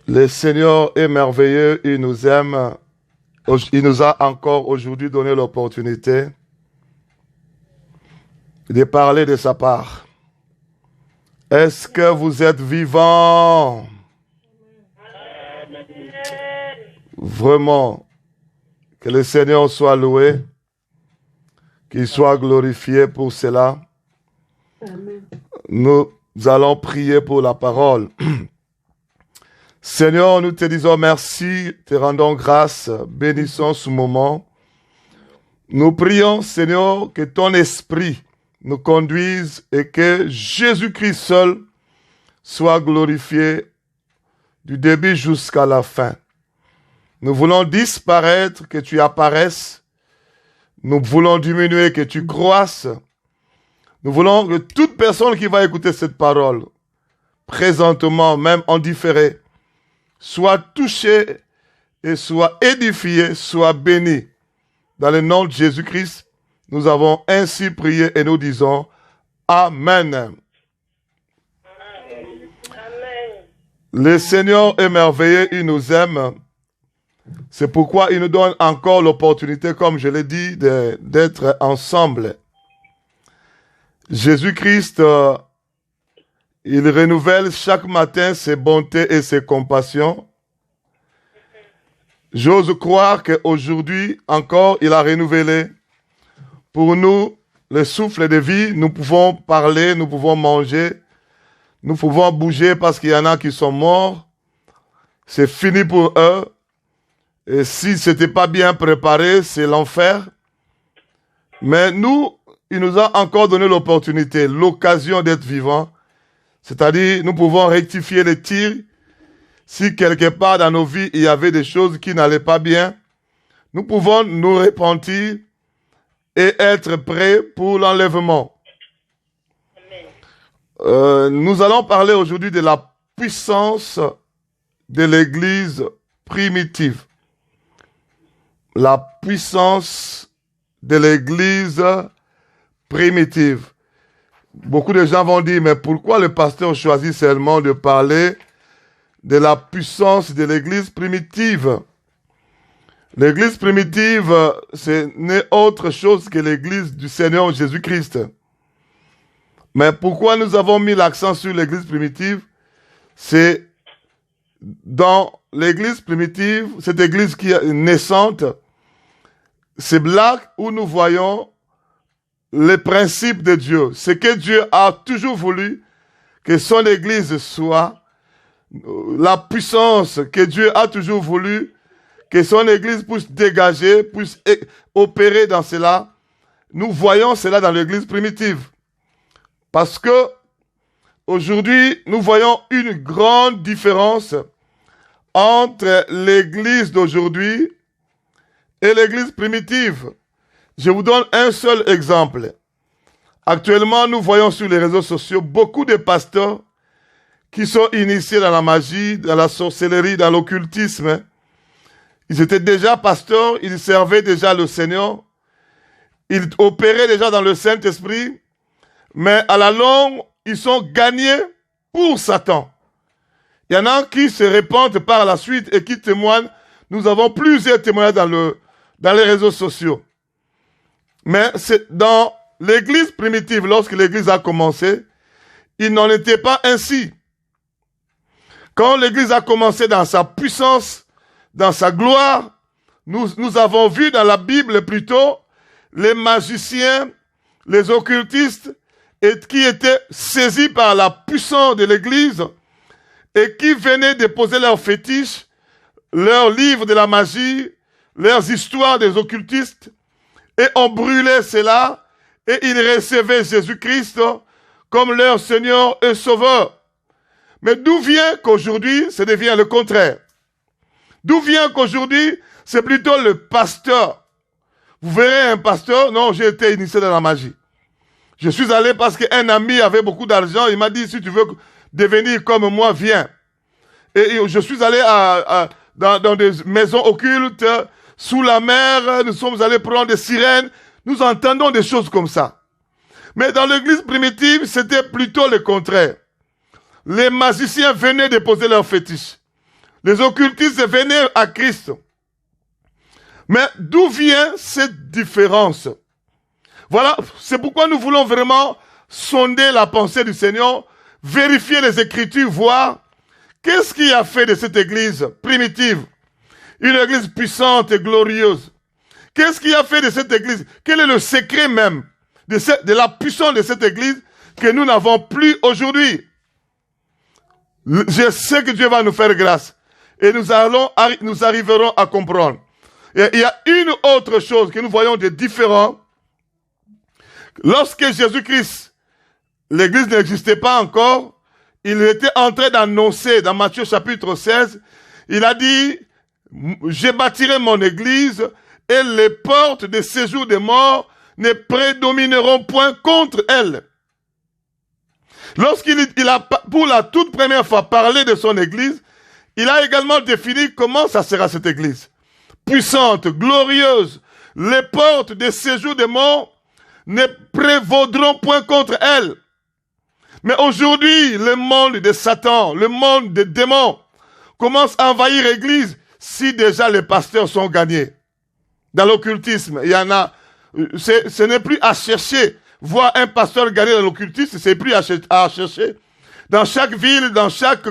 Le Seigneur est merveilleux, il nous aime. Il nous a encore aujourd'hui donné l'opportunité de parler de sa part. Est-ce que vous êtes vivants? Vraiment, que le Seigneur soit loué, qu'il soit glorifié pour cela. Amen. Nous allons prier pour la parole. Seigneur, nous te disons merci, te rendons grâce, bénissons ce moment. Nous prions, Seigneur, que ton esprit nous conduise et que Jésus-Christ seul soit glorifié du début jusqu'à la fin. Nous voulons disparaître, que tu apparaisses. Nous voulons diminuer, que tu croisses. Nous voulons que toute personne qui va écouter cette parole, présentement, même en différé, soit touchée et soit édifiée, soit bénie. Dans le nom de Jésus-Christ, nous avons ainsi prié et nous disons Amen. Amen. Le Seigneur est merveilleux, il nous aime. C'est pourquoi il nous donne encore l'opportunité, comme je l'ai dit, d'être ensemble. Jésus-Christ, il renouvelle chaque matin ses bontés et ses compassions. J'ose croire qu'aujourd'hui encore, il a renouvelé pour nous le souffle de vie. Nous pouvons parler, nous pouvons manger, nous pouvons bouger parce qu'il y en a qui sont morts. C'est fini pour eux. Et si ce n'était pas bien préparé, c'est l'enfer. Mais nous, il nous a encore donné l'opportunité, l'occasion d'être vivants. C'est-à-dire, nous pouvons rectifier les tirs. Si quelque part dans nos vies, il y avait des choses qui n'allaient pas bien, nous pouvons nous repentir et être prêts pour l'enlèvement. Nous allons parler aujourd'hui de la puissance de l'Église primitive. La puissance de l'Église primitive. Beaucoup de gens vont dire, mais pourquoi le pasteur choisit seulement de parler de la puissance de l'Église primitive? L'Église primitive, ce n'est autre chose que l'Église du Seigneur Jésus-Christ. Mais pourquoi nous avons mis l'accent sur l'Église primitive? C'est dans l'Église primitive, cette Église qui est naissante, c'est là où nous voyons les principes de Dieu. Ce que Dieu a toujours voulu que son Église soit, la puissance que Dieu a toujours voulu que son Église puisse dégager, puisse opérer dans cela. Nous voyons cela dans l'Église primitive. Parce que aujourd'hui, nous voyons une grande différence entre l'Église d'aujourd'hui et l'Église primitive. Je vous donne un seul exemple. Actuellement, nous voyons sur les réseaux sociaux beaucoup de pasteurs qui sont initiés dans la magie, dans la sorcellerie, dans l'occultisme. Ils étaient déjà pasteurs, ils servaient déjà le Seigneur, ils opéraient déjà dans le Saint-Esprit, mais à la longue, ils sont gagnés pour Satan. Il y en a qui se répandent par la suite et qui témoignent. Nous avons plusieurs témoignages dans les réseaux sociaux. Mais c'est dans l'Église primitive, lorsque l'Église a commencé, il n'en était pas ainsi. Quand l'Église a commencé dans sa puissance, dans sa gloire, nous avons vu dans la Bible plutôt les magiciens, les occultistes, et qui étaient saisis par la puissance de l'Église et qui venaient déposer leurs fétiches, leurs livres de la magie, leurs histoires des occultistes, et on brûlait cela, et ils recevaient Jésus-Christ comme leur Seigneur et Sauveur. Mais d'où vient qu'aujourd'hui, ça devient le contraire? D'où vient qu'aujourd'hui, c'est plutôt le pasteur? Vous verrez un pasteur, non, j'ai été initié dans la magie. Je suis allé parce qu'un ami avait beaucoup d'argent, il m'a dit, si tu veux devenir comme moi, viens. Et je suis allé dans des maisons occultes, sous la mer, nous sommes allés prendre des sirènes, nous entendons des choses comme ça. Mais dans l'église primitive, c'était plutôt le contraire. Les magiciens venaient déposer leurs fétiches. Les occultistes venaient à Christ. Mais d'où vient cette différence? Voilà, c'est pourquoi nous voulons vraiment sonder la pensée du Seigneur, vérifier les Écritures, voir qu'est-ce qui a fait de cette église primitive une église puissante et glorieuse. Qu'est-ce qui a fait de cette église? Quel est le secret même de la puissance de cette église que nous n'avons plus aujourd'hui? Je sais que Dieu va nous faire grâce et nous arriverons à comprendre. Et il y a une autre chose que nous voyons de différent. Lorsque Jésus-Christ, l'église n'existait pas encore, il était en train d'annoncer dans Matthieu chapitre 16, il a dit, je bâtirai mon église et les portes des séjours des morts ne prédomineront point contre elle. Lorsqu'il a, pour la toute première fois, parlé de son église, il a également défini comment ça sera cette église. Puissante, glorieuse, les portes des séjours des morts ne prévaudront point contre elle. Mais aujourd'hui, le monde de Satan, le monde des démons, commence à envahir l'église si déjà les pasteurs sont gagnés. Dans l'occultisme, il y en a, ce n'est plus à chercher. Voir un pasteur gagner dans l'occultisme, c'est plus à chercher. Dans chaque ville, dans chaque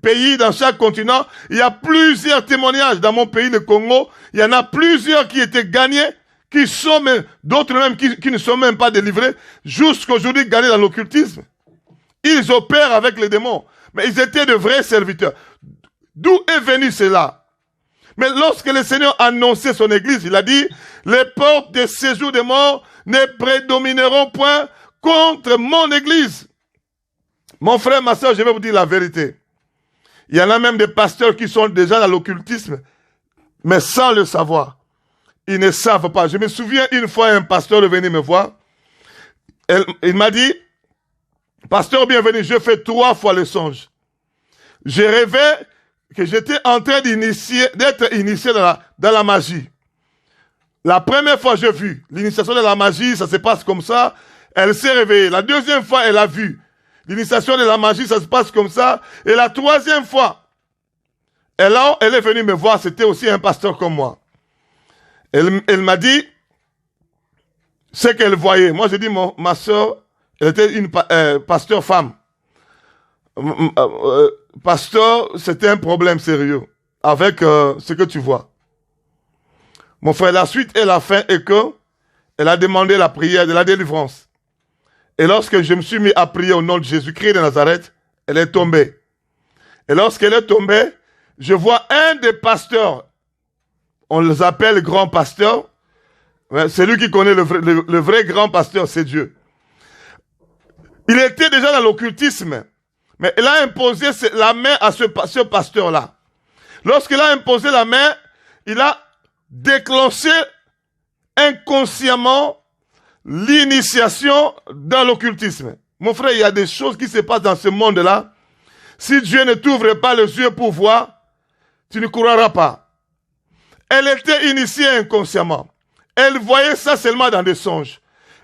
pays, dans chaque continent, il y a plusieurs témoignages. Dans mon pays, le Congo, il y en a plusieurs qui étaient gagnés, qui sont même, d'autres même qui ne sont même pas délivrés, jusqu'aujourd'hui gagnés dans l'occultisme. Ils opèrent avec les démons, mais ils étaient de vrais serviteurs. D'où est venu cela? Mais lorsque le Seigneur a annoncé son église, il a dit, les portes des séjours des morts ne prédomineront point contre mon église. Mon frère, ma soeur, je vais vous dire la vérité. Il y en a même des pasteurs qui sont déjà dans l'occultisme, mais sans le savoir. Ils ne savent pas. Je me souviens une fois, un pasteur est venu me voir. Il m'a dit, pasteur, bienvenue, je fais 3 fois le songe. Je rêvais que j'étais en train d'être initié dans la magie. La première fois, j'ai vu l'initiation de la magie, ça se passe comme ça. Elle s'est réveillée. La deuxième fois, elle a vu l'initiation de la magie, ça se passe comme ça. Et la troisième fois, elle est venue me voir, c'était aussi un pasteur comme moi. Elle m'a dit ce qu'elle voyait. Moi, j'ai dit, ma soeur, elle était une pasteur femme. Pasteur, c'était un problème sérieux avec ce que tu vois. Mon frère, la suite et la fin est que elle a demandé la prière de la délivrance. Et lorsque je me suis mis à prier au nom de Jésus-Christ de Nazareth, elle est tombée. Et lorsqu'elle est tombée, je vois un des pasteurs, on les appelle grands pasteurs, c'est lui qui connaît le vrai grand pasteur, c'est Dieu. Il était déjà dans l'occultisme, mais il a imposé la main à ce pasteur-là. Lorsqu'il a imposé la main, il a déclenché inconsciemment l'initiation dans l'occultisme. Mon frère, il y a des choses qui se passent dans ce monde-là. Si Dieu ne t'ouvre pas les yeux pour voir, tu ne croiras pas. Elle était initiée inconsciemment. Elle voyait ça seulement dans des songes.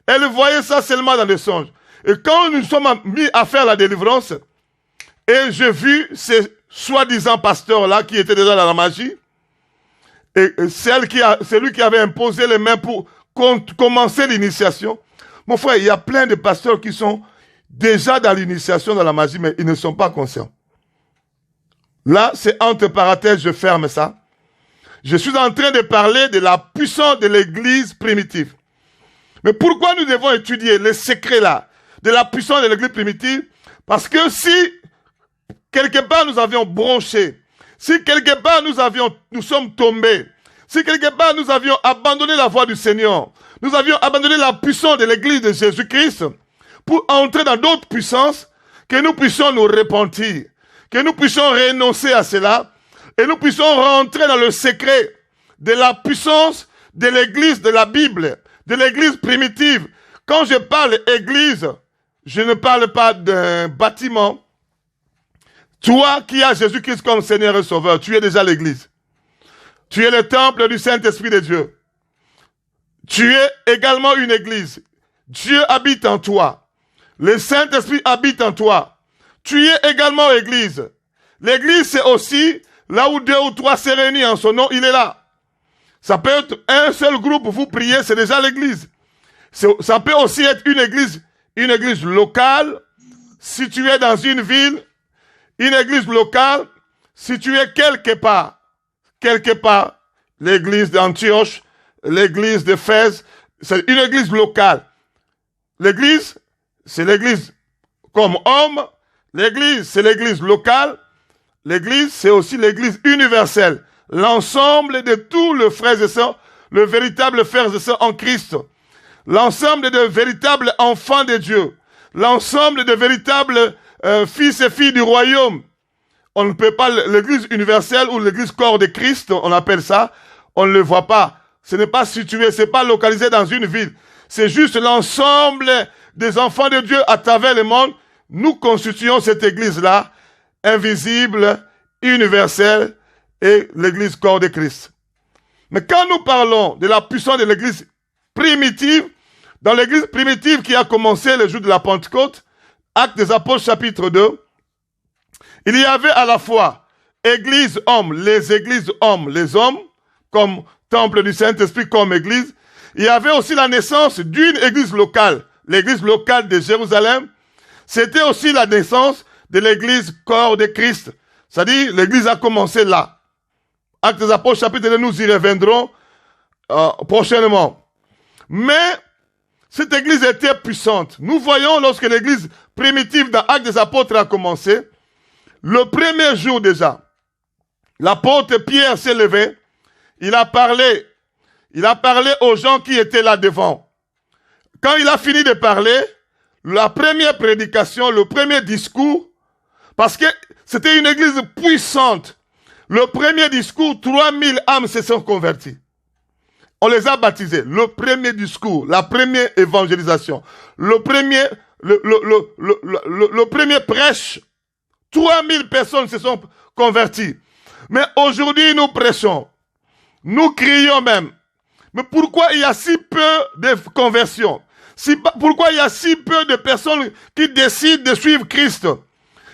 Elle voyait ça seulement dans des songes. Et quand nous sommes mis à faire la délivrance, et j'ai vu ces soi-disant pasteurs-là qui étaient déjà dans la magie, et celui qui avait imposé les mains pour commencer l'initiation. Mon frère, il y a plein de pasteurs qui sont déjà dans l'initiation dans la magie, mais ils ne sont pas conscients. Là, c'est entre parenthèses, je ferme ça. Je suis en train de parler de la puissance de l'église primitive. Mais pourquoi nous devons étudier les secrets là, de la puissance de l'église primitive? Parce que si quelque part nous avions bronché, si quelque part nous sommes tombés, si quelque part nous avions abandonné la voie du Seigneur, nous avions abandonné la puissance de l'église de Jésus-Christ pour entrer dans d'autres puissances, que nous puissions nous repentir, que nous puissions renoncer à cela et nous puissions rentrer dans le secret de la puissance de l'église de la Bible, de l'église primitive. Quand je parle église, je ne parle pas d'un bâtiment. Toi qui as Jésus-Christ comme Seigneur et Sauveur, tu es déjà l'église. Tu es le temple du Saint-Esprit de Dieu. Tu es également une église. Dieu habite en toi. Le Saint-Esprit habite en toi. Tu es également église. L'église, c'est aussi là où 2 ou 3 se réunissent en son nom, il est là. Ça peut être un seul groupe, vous priez, c'est déjà l'église. Ça peut aussi être une église locale, située dans une ville, une église locale, située quelque part, l'église d'Antioche, l'église d'Éphèse, c'est une église locale. L'église, c'est l'église comme homme, l'église, c'est l'église locale, l'église, c'est aussi l'église universelle. L'ensemble de tous les frères et sœurs, le véritable frères et sœurs en Christ, l'ensemble de véritables enfants de Dieu, l'ensemble de véritables fils et filles du royaume. On ne peut pas, l'église universelle ou l'église corps de Christ, on appelle ça, on ne le voit pas. Ce n'est pas situé, ce n'est pas localisé dans une ville. C'est juste l'ensemble des enfants de Dieu à travers le monde. Nous constituons cette église-là, invisible, universelle, et l'église corps de Christ. Mais quand nous parlons de la puissance de l'église primitive, dans l'église primitive qui a commencé le jour de la Pentecôte, Actes des Apôtres chapitre 2, il y avait à la fois église homme, les églises hommes, les hommes, comme temple du Saint-Esprit, comme église. Il y avait aussi la naissance d'une église locale, l'église locale de Jérusalem. C'était aussi la naissance de l'église corps de Christ. C'est-à-dire, l'église a commencé là. Actes des Apôtres, chapitre 2, nous y reviendrons prochainement. Mais cette église était puissante. Nous voyons lorsque l'église primitive dans Actes des Apôtres a commencé, le premier jour déjà, l'apôtre Pierre s'est levé, il a parlé aux gens qui étaient là devant. Quand il a fini de parler, la première prédication, le premier discours, parce que c'était une église puissante, le premier discours, 3000 âmes se sont converties. On les a baptisés. Le premier discours, la première évangélisation, le premier prêche, 3000 personnes se sont converties. Mais aujourd'hui, nous prêchons. Nous crions même. Mais pourquoi il y a si peu de conversions? Pourquoi il y a si peu de personnes qui décident de suivre Christ?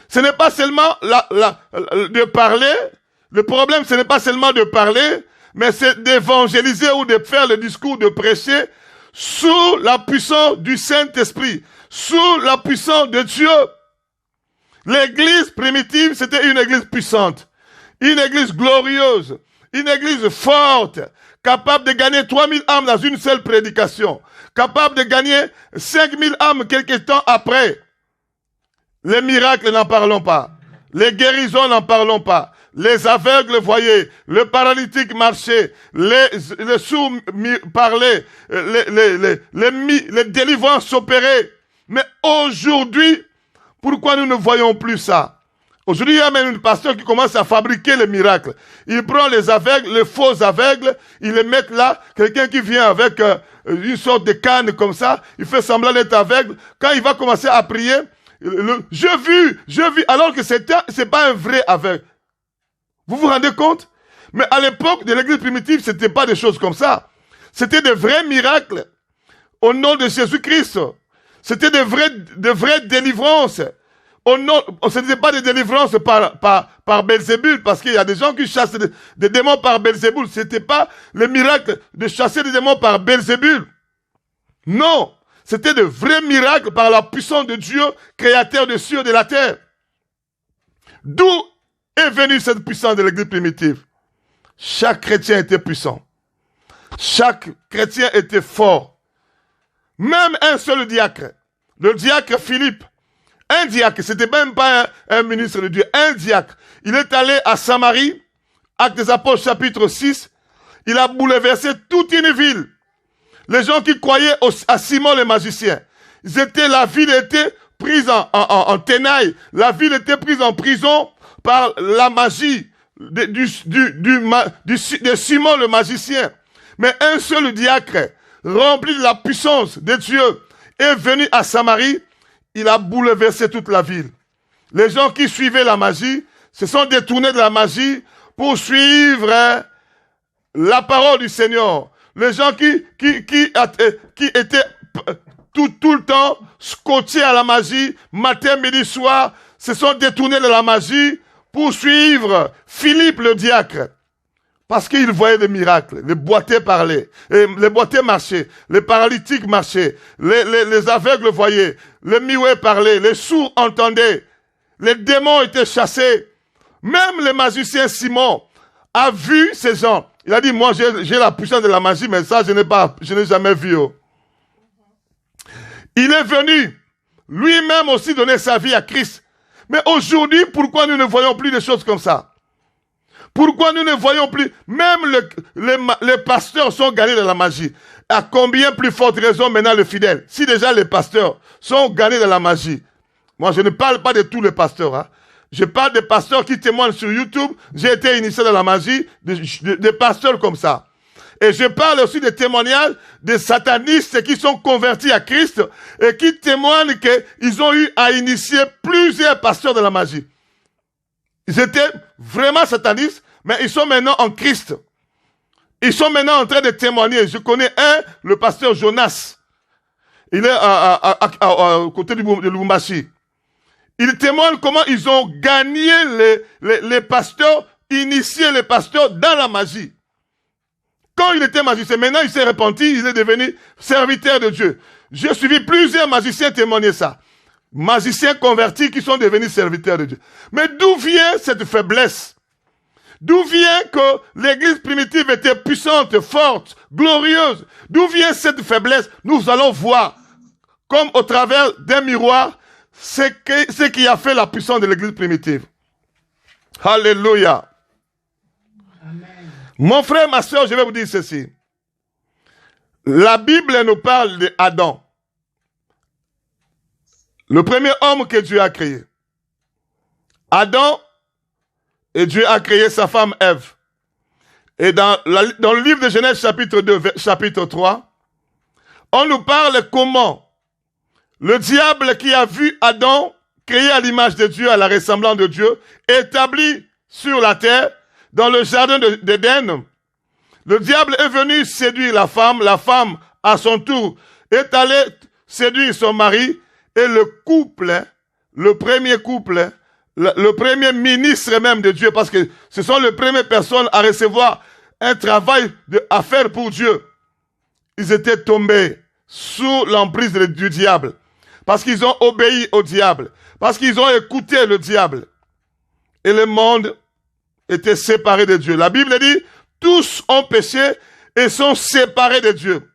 Ce n'est pas seulement de parler. Le problème, ce n'est pas seulement de parler, mais c'est d'évangéliser ou de faire le discours, de prêcher sous la puissance du Saint-Esprit, sous la puissance de Dieu. L'église primitive, c'était une église puissante, une église glorieuse, une église forte, capable de gagner 3000 âmes dans une seule prédication, capable de gagner 5000 âmes quelque temps après. Les miracles, n'en parlons pas. Les guérisons, n'en parlons pas. Les aveugles voyaient, le paralytique marchait, les sourds parlaient, les délivrances s'opéraient. Mais aujourd'hui, pourquoi nous ne voyons plus ça? Aujourd'hui, il y a même une pasteur qui commence à fabriquer les miracles. Il prend les aveugles, les faux aveugles, il les met là, quelqu'un qui vient avec une sorte de canne comme ça, il fait semblant d'être aveugle. Quand il va commencer à prier, j'ai vu, alors que c'est pas un vrai aveugle. Vous vous rendez compte? Mais à l'époque de l'église primitive, c'était pas des choses comme ça. C'était de vrais miracles au nom de Jésus-Christ. C'était de vraies délivrances. Ce n'était pas des délivrances par Belzébul, parce qu'il y a des gens qui chassent des démons par Belzébul. C'était pas le miracle de chasser des démons par Belzébul. Non. C'était de vrais miracles par la puissance de Dieu, créateur des cieux et de la terre. D'où est venue cette puissance de l'église primitive? Chaque chrétien était puissant. Chaque chrétien était fort. Même un seul diacre, le diacre Philippe, un diacre, c'était même pas un ministre de Dieu, un diacre. Il est allé à Samarie, Actes des Apôtres chapitre 6, il a bouleversé toute une ville. Les gens qui croyaient à Simon le magicien, la ville était prise en tenaille, la ville était prise en prison par la magie de Simon le magicien. Mais un seul diacre, rempli de la puissance de Dieu, est venu à Samarie, il a bouleversé toute la ville. Les gens qui suivaient la magie se sont détournés de la magie pour suivre la parole du Seigneur. Les gens qui étaient tout le temps scotchés à la magie, matin, midi, soir, se sont détournés de la magie pour suivre Philippe le diacre. Parce qu'il voyait des miracles. Les boiteux parlaient, les boiteux marchaient, les paralytiques marchaient, les aveugles voyaient, les muets parlaient, les sourds entendaient, les démons étaient chassés. Même le magicien Simon a vu ces gens. Il a dit, moi j'ai la puissance de la magie, mais ça je n'ai jamais vu. Oh. Il est venu lui-même aussi donner sa vie à Christ. Mais aujourd'hui, pourquoi nous ne voyons plus des choses comme ça? Pourquoi nous ne voyons plus, même les pasteurs sont gagnés dans la magie. À combien plus forte raison maintenant le fidèle? Si déjà les pasteurs sont gagnés dans la magie. Moi je ne parle pas de tous les pasteurs. Hein. Je parle des pasteurs qui témoignent sur YouTube. J'ai été initié dans la magie, des pasteurs comme ça. Et je parle aussi des témoignages des satanistes qui sont convertis à Christ et qui témoignent qu'ils ont eu à initier plusieurs pasteurs de la magie. Ils étaient vraiment satanistes, mais ils sont maintenant en Christ. Ils sont maintenant en train de témoigner. Je connais le pasteur Jonas. Il est à côté de Lubumbashi. Il témoigne comment ils ont gagné les pasteurs, initié les pasteurs dans la magie. Quand il était magicien, maintenant il s'est repenti, il est devenu serviteur de Dieu. J'ai suivi plusieurs magiciens témoigner ça. Magiciens convertis qui sont devenus serviteurs de Dieu. Mais d'où vient cette faiblesse? D'où vient que l'église primitive était puissante, forte, glorieuse? D'où vient cette faiblesse? Nous allons voir, comme au travers d'un miroir, ce qui a fait la puissance de l'église primitive. Alléluia. Amen. Mon frère, ma soeur, je vais vous dire ceci. La Bible nous parle d'Adam. Le premier homme que Dieu a créé. Adam, et Dieu a créé sa femme Ève. Et dans le livre de Genèse chapitre 2, chapitre 3, on nous parle comment le diable qui a vu Adam créé à l'image de Dieu, à la ressemblance de Dieu, établi sur la terre, dans le jardin d'Éden, le diable est venu séduire la femme à son tour est allée séduire son mari, et le couple, le premier couple, le premier ministre même de Dieu, parce que ce sont les premières personnes à recevoir un travail à faire pour Dieu. Ils étaient tombés sous l'emprise du diable, parce qu'ils ont obéi au diable, parce qu'ils ont écouté le diable. Et le monde était séparé de Dieu. La Bible dit, tous ont péché et sont séparés de Dieu.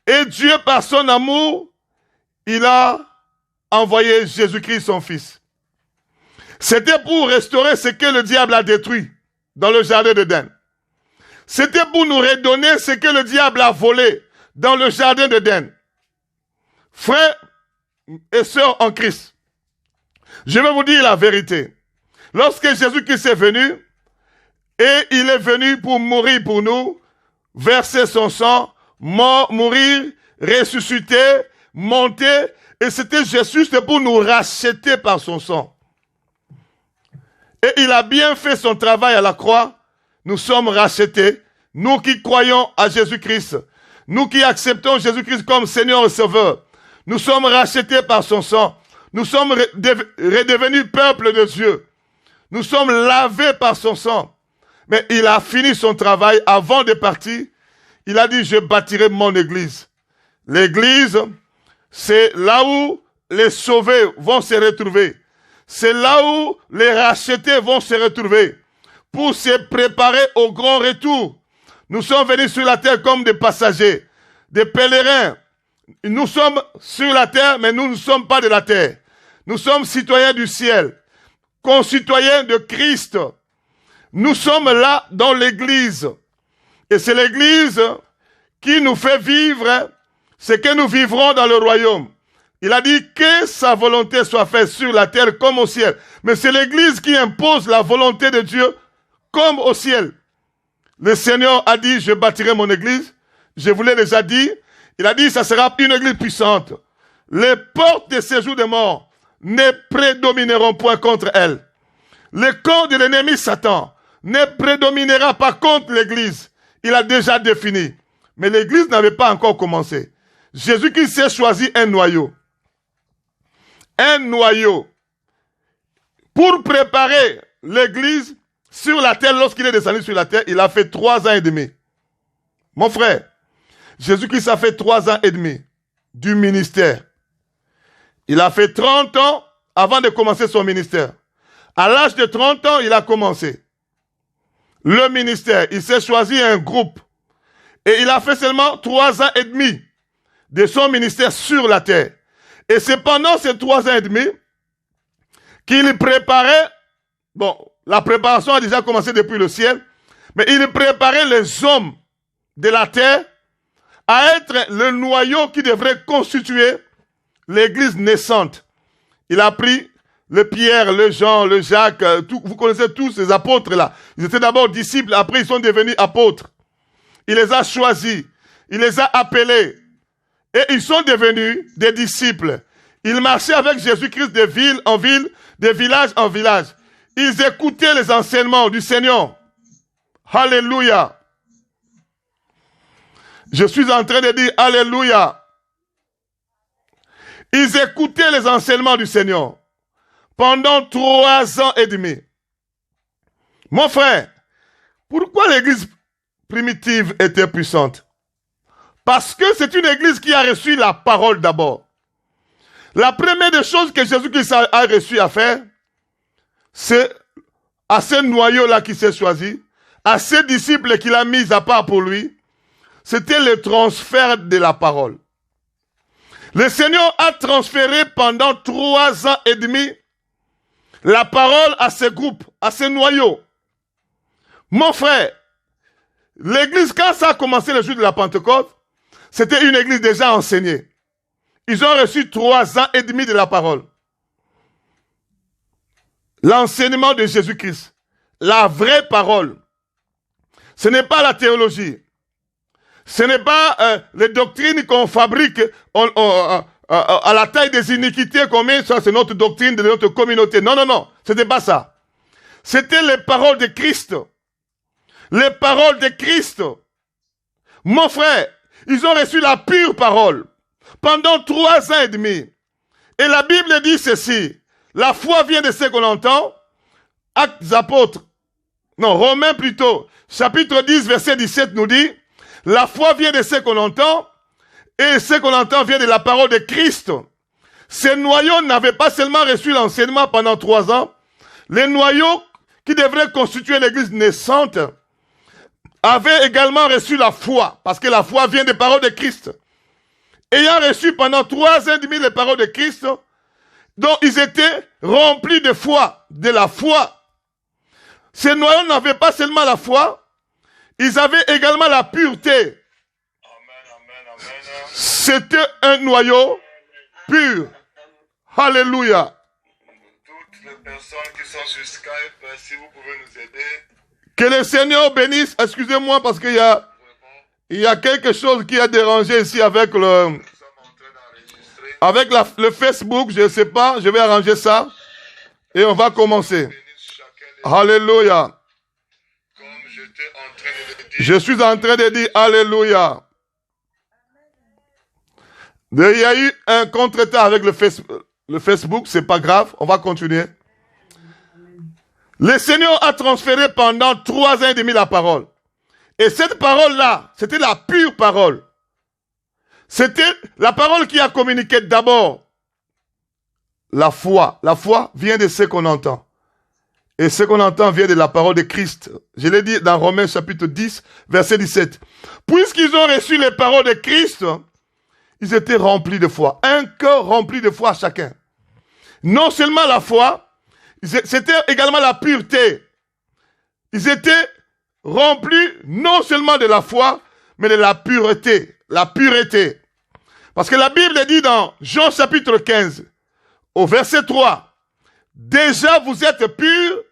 Et Dieu, par son amour, il a envoyé Jésus-Christ, son Fils. C'était pour restaurer ce que le diable a détruit dans le jardin d'Éden. C'était pour nous redonner ce que le diable a volé dans le jardin d'Éden. Frères et sœurs en Christ, je vais vous dire la vérité. Lorsque Jésus-Christ est venu, et il est venu pour mourir pour nous, verser son sang, mourir, ressusciter, monter, et c'était Jésus, c'était pour nous racheter par son sang. Et il a bien fait son travail à la croix. Nous sommes rachetés. Nous qui croyons à Jésus-Christ. Nous qui acceptons Jésus-Christ comme Seigneur et Sauveur. Nous sommes rachetés par son sang. Nous sommes redevenus peuple de Dieu. Nous sommes lavés par son sang. Mais il a fini son travail avant de partir. Il a dit, je bâtirai mon église. L'église, c'est là où les sauvés vont se retrouver. C'est là où les rachetés vont se retrouver pour se préparer au grand retour. Nous sommes venus sur la terre comme des passagers, des pèlerins. Nous sommes sur la terre, mais nous ne sommes pas de la terre. Nous sommes citoyens du ciel, concitoyens de Christ. Nous sommes là dans l'église. Et c'est l'église qui nous fait vivre ce que nous vivrons dans le royaume. Il a dit que sa volonté soit faite sur la terre comme au ciel. Mais c'est l'église qui impose la volonté de Dieu comme au ciel. Le Seigneur a dit, je bâtirai mon église. Je vous l'ai déjà dit. Il a dit, ça sera une église puissante. Les portes de séjour des morts ne prédomineront point contre elle. Le camp de l'ennemi Satan ne prédominera pas contre l'église. Il a déjà défini. Mais l'église n'avait pas encore commencé. Jésus-Christ s'est choisi un noyau. Un noyau. Pour préparer l'église sur la terre, lorsqu'il est descendu sur la terre, il a fait 3 ans et demi. Mon frère, Jésus-Christ a fait 3 ans et demi du ministère. Il a fait 30 ans avant de commencer son ministère. À l'âge de 30 ans, il a commencé le ministère. Il s'est choisi un groupe. Et il a fait seulement 3 ans et demi de son ministère sur la terre. Et c'est pendant ces 3 ans et demi qu'il préparait, bon, la préparation a déjà commencé depuis le ciel, mais il préparait les hommes de la terre à être le noyau qui devrait constituer l'église naissante. Il a pris le Pierre, le Jean, le Jacques, vous connaissez tous ces apôtres-là. Ils étaient d'abord disciples, après ils sont devenus apôtres. Il les a choisis, il les a appelés, et ils sont devenus des disciples. Ils marchaient avec Jésus-Christ de ville en ville, de village en village. Ils écoutaient les enseignements du Seigneur. Alléluia. Je suis en train de dire Alléluia. Ils écoutaient les enseignements du Seigneur pendant 3 ans et demi. Mon frère, pourquoi l'église primitive était puissante? Parce que c'est une église qui a reçu la parole d'abord. La première des choses que Jésus-Christ a reçu à faire, c'est à ce noyau-là qui s'est choisi, à ces disciples qu'il a mis à part pour lui, c'était le transfert de la parole. Le Seigneur a transféré pendant 3 ans et demi la parole à ce groupe, à ce noyau. Mon frère, l'église, quand ça a commencé le jour de la Pentecôte, c'était une église déjà enseignée. Ils ont reçu 3 ans et demi de la parole. L'enseignement de Jésus-Christ, la vraie parole. Ce n'est pas la théologie. Ce n'est pas les doctrines qu'on fabrique à la taille des iniquités qu'on met. Ça, c'est notre doctrine de notre communauté. Non, non, non. Ce n'était pas ça. C'était les paroles de Christ. Les paroles de Christ. Mon frère, ils ont reçu la pure parole pendant 3 ans et demi. Et la Bible dit ceci. La foi vient de ce qu'on entend. Actes des apôtres. Non, Romains plutôt. Chapitre 10, verset 17 nous dit, la foi vient de ce qu'on entend, et ce qu'on entend vient de la parole de Christ. Ces noyaux n'avaient pas seulement reçu l'enseignement pendant 3 ans, les noyaux qui devraient constituer l'église naissante avaient également reçu la foi, parce que la foi vient des paroles de Christ. Ayant reçu pendant 3 ans et demi les paroles de Christ, dont ils étaient remplis de foi, de la foi. Ces noyaux n'avaient pas seulement la foi, ils avaient également la pureté. Amen. C'était un noyau pur. Alléluia. Toutes les personnes qui sont sur Skype, si vous pouvez nous aider. Que le Seigneur bénisse. Excusez-moi parce qu'il y a quelque chose qui a dérangé ici avec le Facebook. Je ne sais pas. Je vais arranger ça. Et on va commencer. Alléluia. Je suis en train de dire Alléluia. Il y a eu un contretemps avec le Facebook, c'est pas grave, on va continuer. Le Seigneur a transféré pendant 3 ans et demi la parole. Et cette parole-là, c'était la pure parole. C'était la parole qui a communiqué d'abord la foi. La foi vient de ce qu'on entend. Et ce qu'on entend vient de la parole de Christ. Je l'ai dit dans Romains chapitre 10, verset 17. Puisqu'ils ont reçu les paroles de Christ, ils étaient remplis de foi. Un cœur rempli de foi chacun. Non seulement la foi, c'était également la pureté. Ils étaient remplis non seulement de la foi, mais de la pureté. La pureté. Parce que la Bible dit dans Jean chapitre 15, au verset 3, déjà vous êtes purs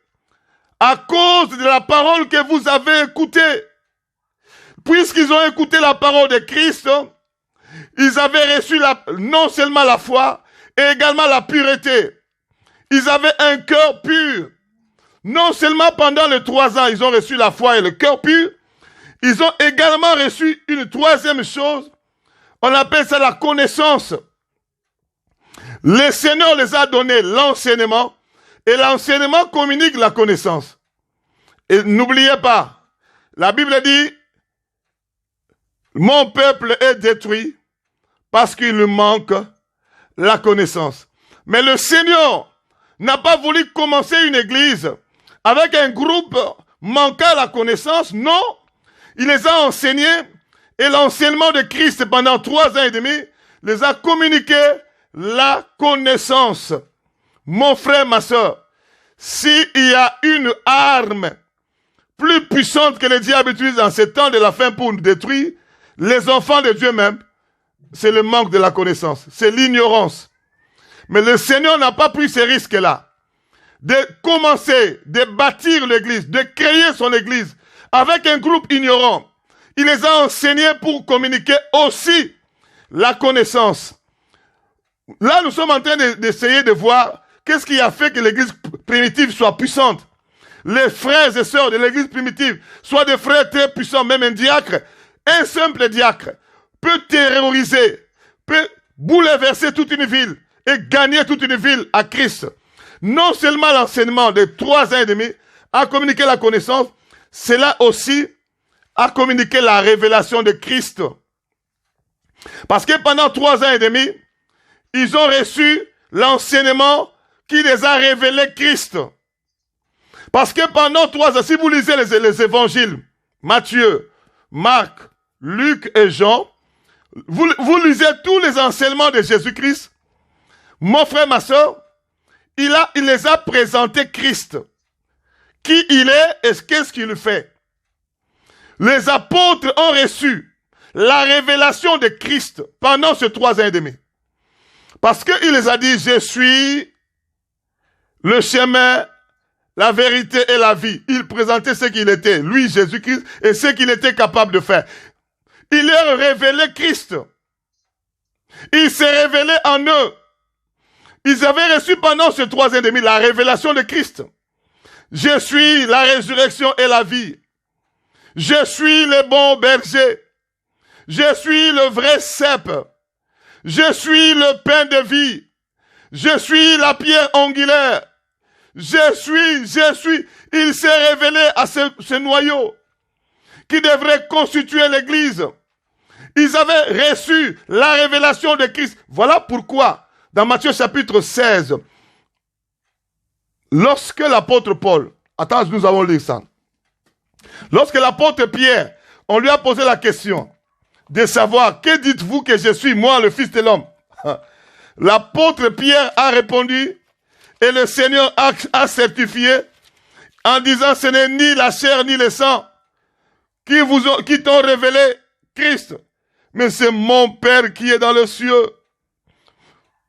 à cause de la parole que vous avez écoutée. Puisqu'ils ont écouté la parole de Christ, ils avaient reçu non seulement la foi, et également la pureté. Ils avaient un cœur pur. Non seulement pendant les 3 ans, ils ont reçu la foi et le cœur pur, ils ont également reçu une troisième chose, on appelle ça la connaissance. Le Seigneur les a donné l'enseignement Et l'enseignement communique la connaissance. Et n'oubliez pas, la Bible dit, mon peuple est détruit parce qu'il lui manque la connaissance. Mais le Seigneur n'a pas voulu commencer une église avec un groupe manquant la connaissance. Non, il les a enseignés et l'enseignement de Christ pendant 3 ans et demi les a communiqué la connaissance. Mon frère, ma soeur, s'il y a une arme plus puissante que le diable utilise en ces temps de la fin pour nous détruire, les enfants de Dieu même, c'est le manque de la connaissance, c'est l'ignorance. Mais le Seigneur n'a pas pris ces risques-là, de commencer, de bâtir l'église, de créer son église avec un groupe ignorant. Il les a enseignés pour communiquer aussi la connaissance. Là, nous sommes en train d'essayer de voir qu'est-ce qui a fait que l'église primitive soit puissante. Les frères et sœurs de l'église primitive soient des frères très puissants, même un diacre. Un simple diacre peut terroriser, peut bouleverser toute une ville et gagner toute une ville à Christ. Non seulement l'enseignement de 3 ans et demi a communiqué la connaissance, cela aussi a communiqué la révélation de Christ. Parce que pendant 3 ans et demi, ils ont reçu l'enseignement qui les a révélé Christ. Parce que pendant 3 ans, si vous lisez les évangiles, Matthieu, Marc, Luc et Jean, vous lisez tous les enseignements de Jésus-Christ. Mon frère, ma soeur, il les a présentés Christ. Qui il est et qu'est-ce qu'il fait. Les apôtres ont reçu la révélation de Christ pendant ces 3 ans et demi. Parce qu'il les a dit, je suis le chemin, la vérité et la vie. Il présentait ce qu'il était, lui, Jésus-Christ, et ce qu'il était capable de faire. Il leur révélé Christ. Il s'est révélé en eux. Ils avaient reçu pendant ces 3 ans et demi la révélation de Christ. Je suis la résurrection et la vie. Je suis le bon berger. Je suis le vrai cep. Je suis le pain de vie. Je suis la pierre angulaire. Je suis. Il s'est révélé à ce noyau qui devrait constituer l'église. Ils avaient reçu la révélation de Christ. Voilà pourquoi, dans Matthieu chapitre 16, lorsque l'apôtre Paul, attends, nous avons lu ça. Lorsque l'apôtre Pierre, on lui a posé la question de savoir, que dites-vous que je suis, moi, le Fils de l'homme? L'apôtre Pierre a répondu, et le Seigneur a certifié, en disant, ce n'est ni la chair ni le sang qui t'ont révélé Christ, mais c'est mon Père qui est dans les cieux.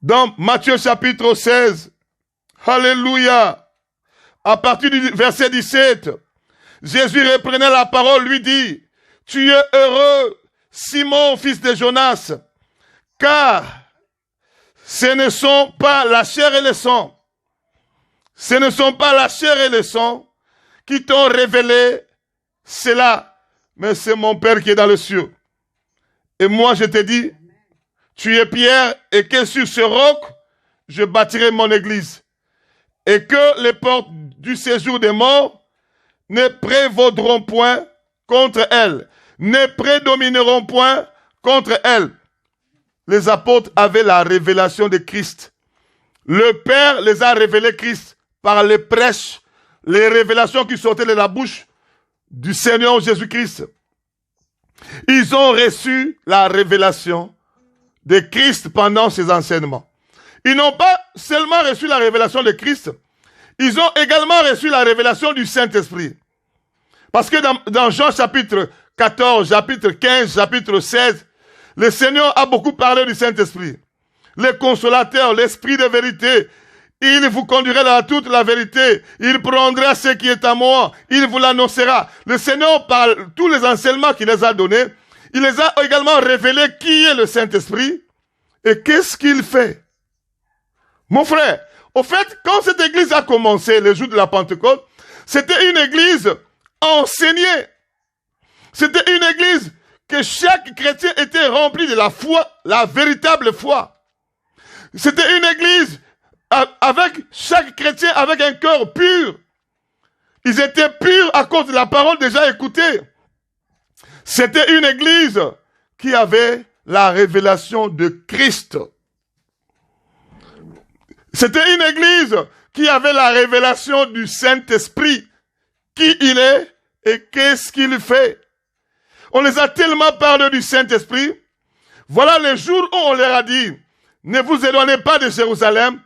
Dans Matthieu chapitre 16, alléluia, à partir du verset 17, Jésus reprenait la parole, lui dit, tu es heureux, Simon, fils de Jonas, car ce ne sont pas la chair et le sang, ce ne sont pas la chair et le sang qui t'ont révélé cela, mais c'est mon Père qui est dans les cieux. Et moi je te dis, tu es Pierre, et que sur ce roc, je bâtirai mon église, et que les portes du séjour des morts ne prévaudront point contre elle, ne prédomineront point contre elle. Les apôtres avaient la révélation de Christ. Le Père les a révélé Christ par les prêches, les révélations qui sortaient de la bouche du Seigneur Jésus-Christ. Ils ont reçu la révélation de Christ pendant ces enseignements. Ils n'ont pas seulement reçu la révélation de Christ, ils ont également reçu la révélation du Saint-Esprit. Parce que dans Jean chapitre 14, chapitre 15, chapitre 16, le Seigneur a beaucoup parlé du Saint-Esprit. Le consolateur, l'Esprit de vérité, il vous conduira dans toute la vérité. Il prendra ce qui est à moi. Il vous l'annoncera. Le Seigneur, par tous les enseignements qu'il les a donnés, il les a également révélé qui est le Saint-Esprit et qu'est-ce qu'il fait. Mon frère, au fait, quand cette église a commencé le jour de la Pentecôte, c'était une église enseignée. C'était une église que chaque chrétien était rempli de la foi, la véritable foi. C'était une église avec chaque chrétien avec un cœur pur. Ils étaient purs à cause de la parole déjà écoutée. C'était une église qui avait la révélation de Christ. C'était une église qui avait la révélation du Saint-Esprit. Qui il est et qu'est-ce qu'il fait. On les a tellement parlé du Saint-Esprit. Voilà les jours où on leur a dit, ne vous éloignez pas de Jérusalem,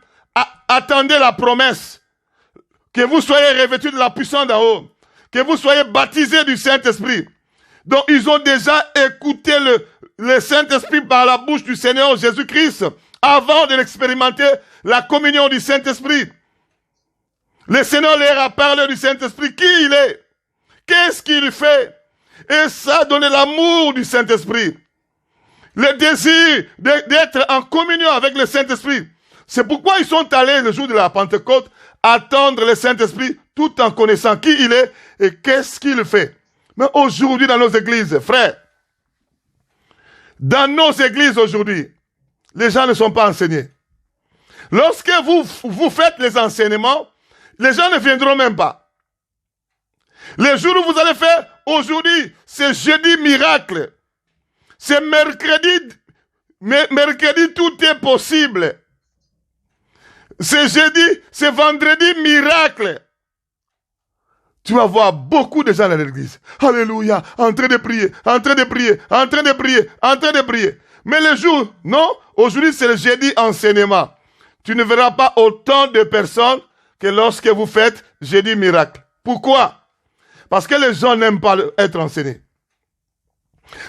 attendez la promesse, que vous soyez revêtus de la puissance d'en haut, que vous soyez baptisés du Saint-Esprit. Donc ils ont déjà écouté le Saint-Esprit par la bouche du Seigneur Jésus-Christ avant de l'expérimenter, la communion du Saint-Esprit. Le Seigneur leur a parlé du Saint-Esprit, qui il est, qu'est-ce qu'il fait, et ça a donné l'amour du Saint-Esprit, le désir d'être en communion avec le Saint-Esprit. C'est pourquoi ils sont allés le jour de la Pentecôte attendre le Saint-Esprit tout en connaissant qui il est et qu'est-ce qu'il fait. Mais aujourd'hui dans nos églises, frères, dans nos églises aujourd'hui, les gens ne sont pas enseignés. Lorsque vous faites les enseignements, les gens ne viendront même pas. Les jours où vous allez faire, aujourd'hui, c'est jeudi miracle. C'est mercredi, tout est possible. C'est jeudi, c'est vendredi miracle. Tu vas voir beaucoup de gens dans l'église. Alléluia, en train de prier, en train de prier, en train de prier, en train de prier. Mais le jour, non, aujourd'hui c'est le jeudi enseignement. Tu ne verras pas autant de personnes que lorsque vous faites jeudi miracle. Pourquoi? Parce que les gens n'aiment pas être enseignés.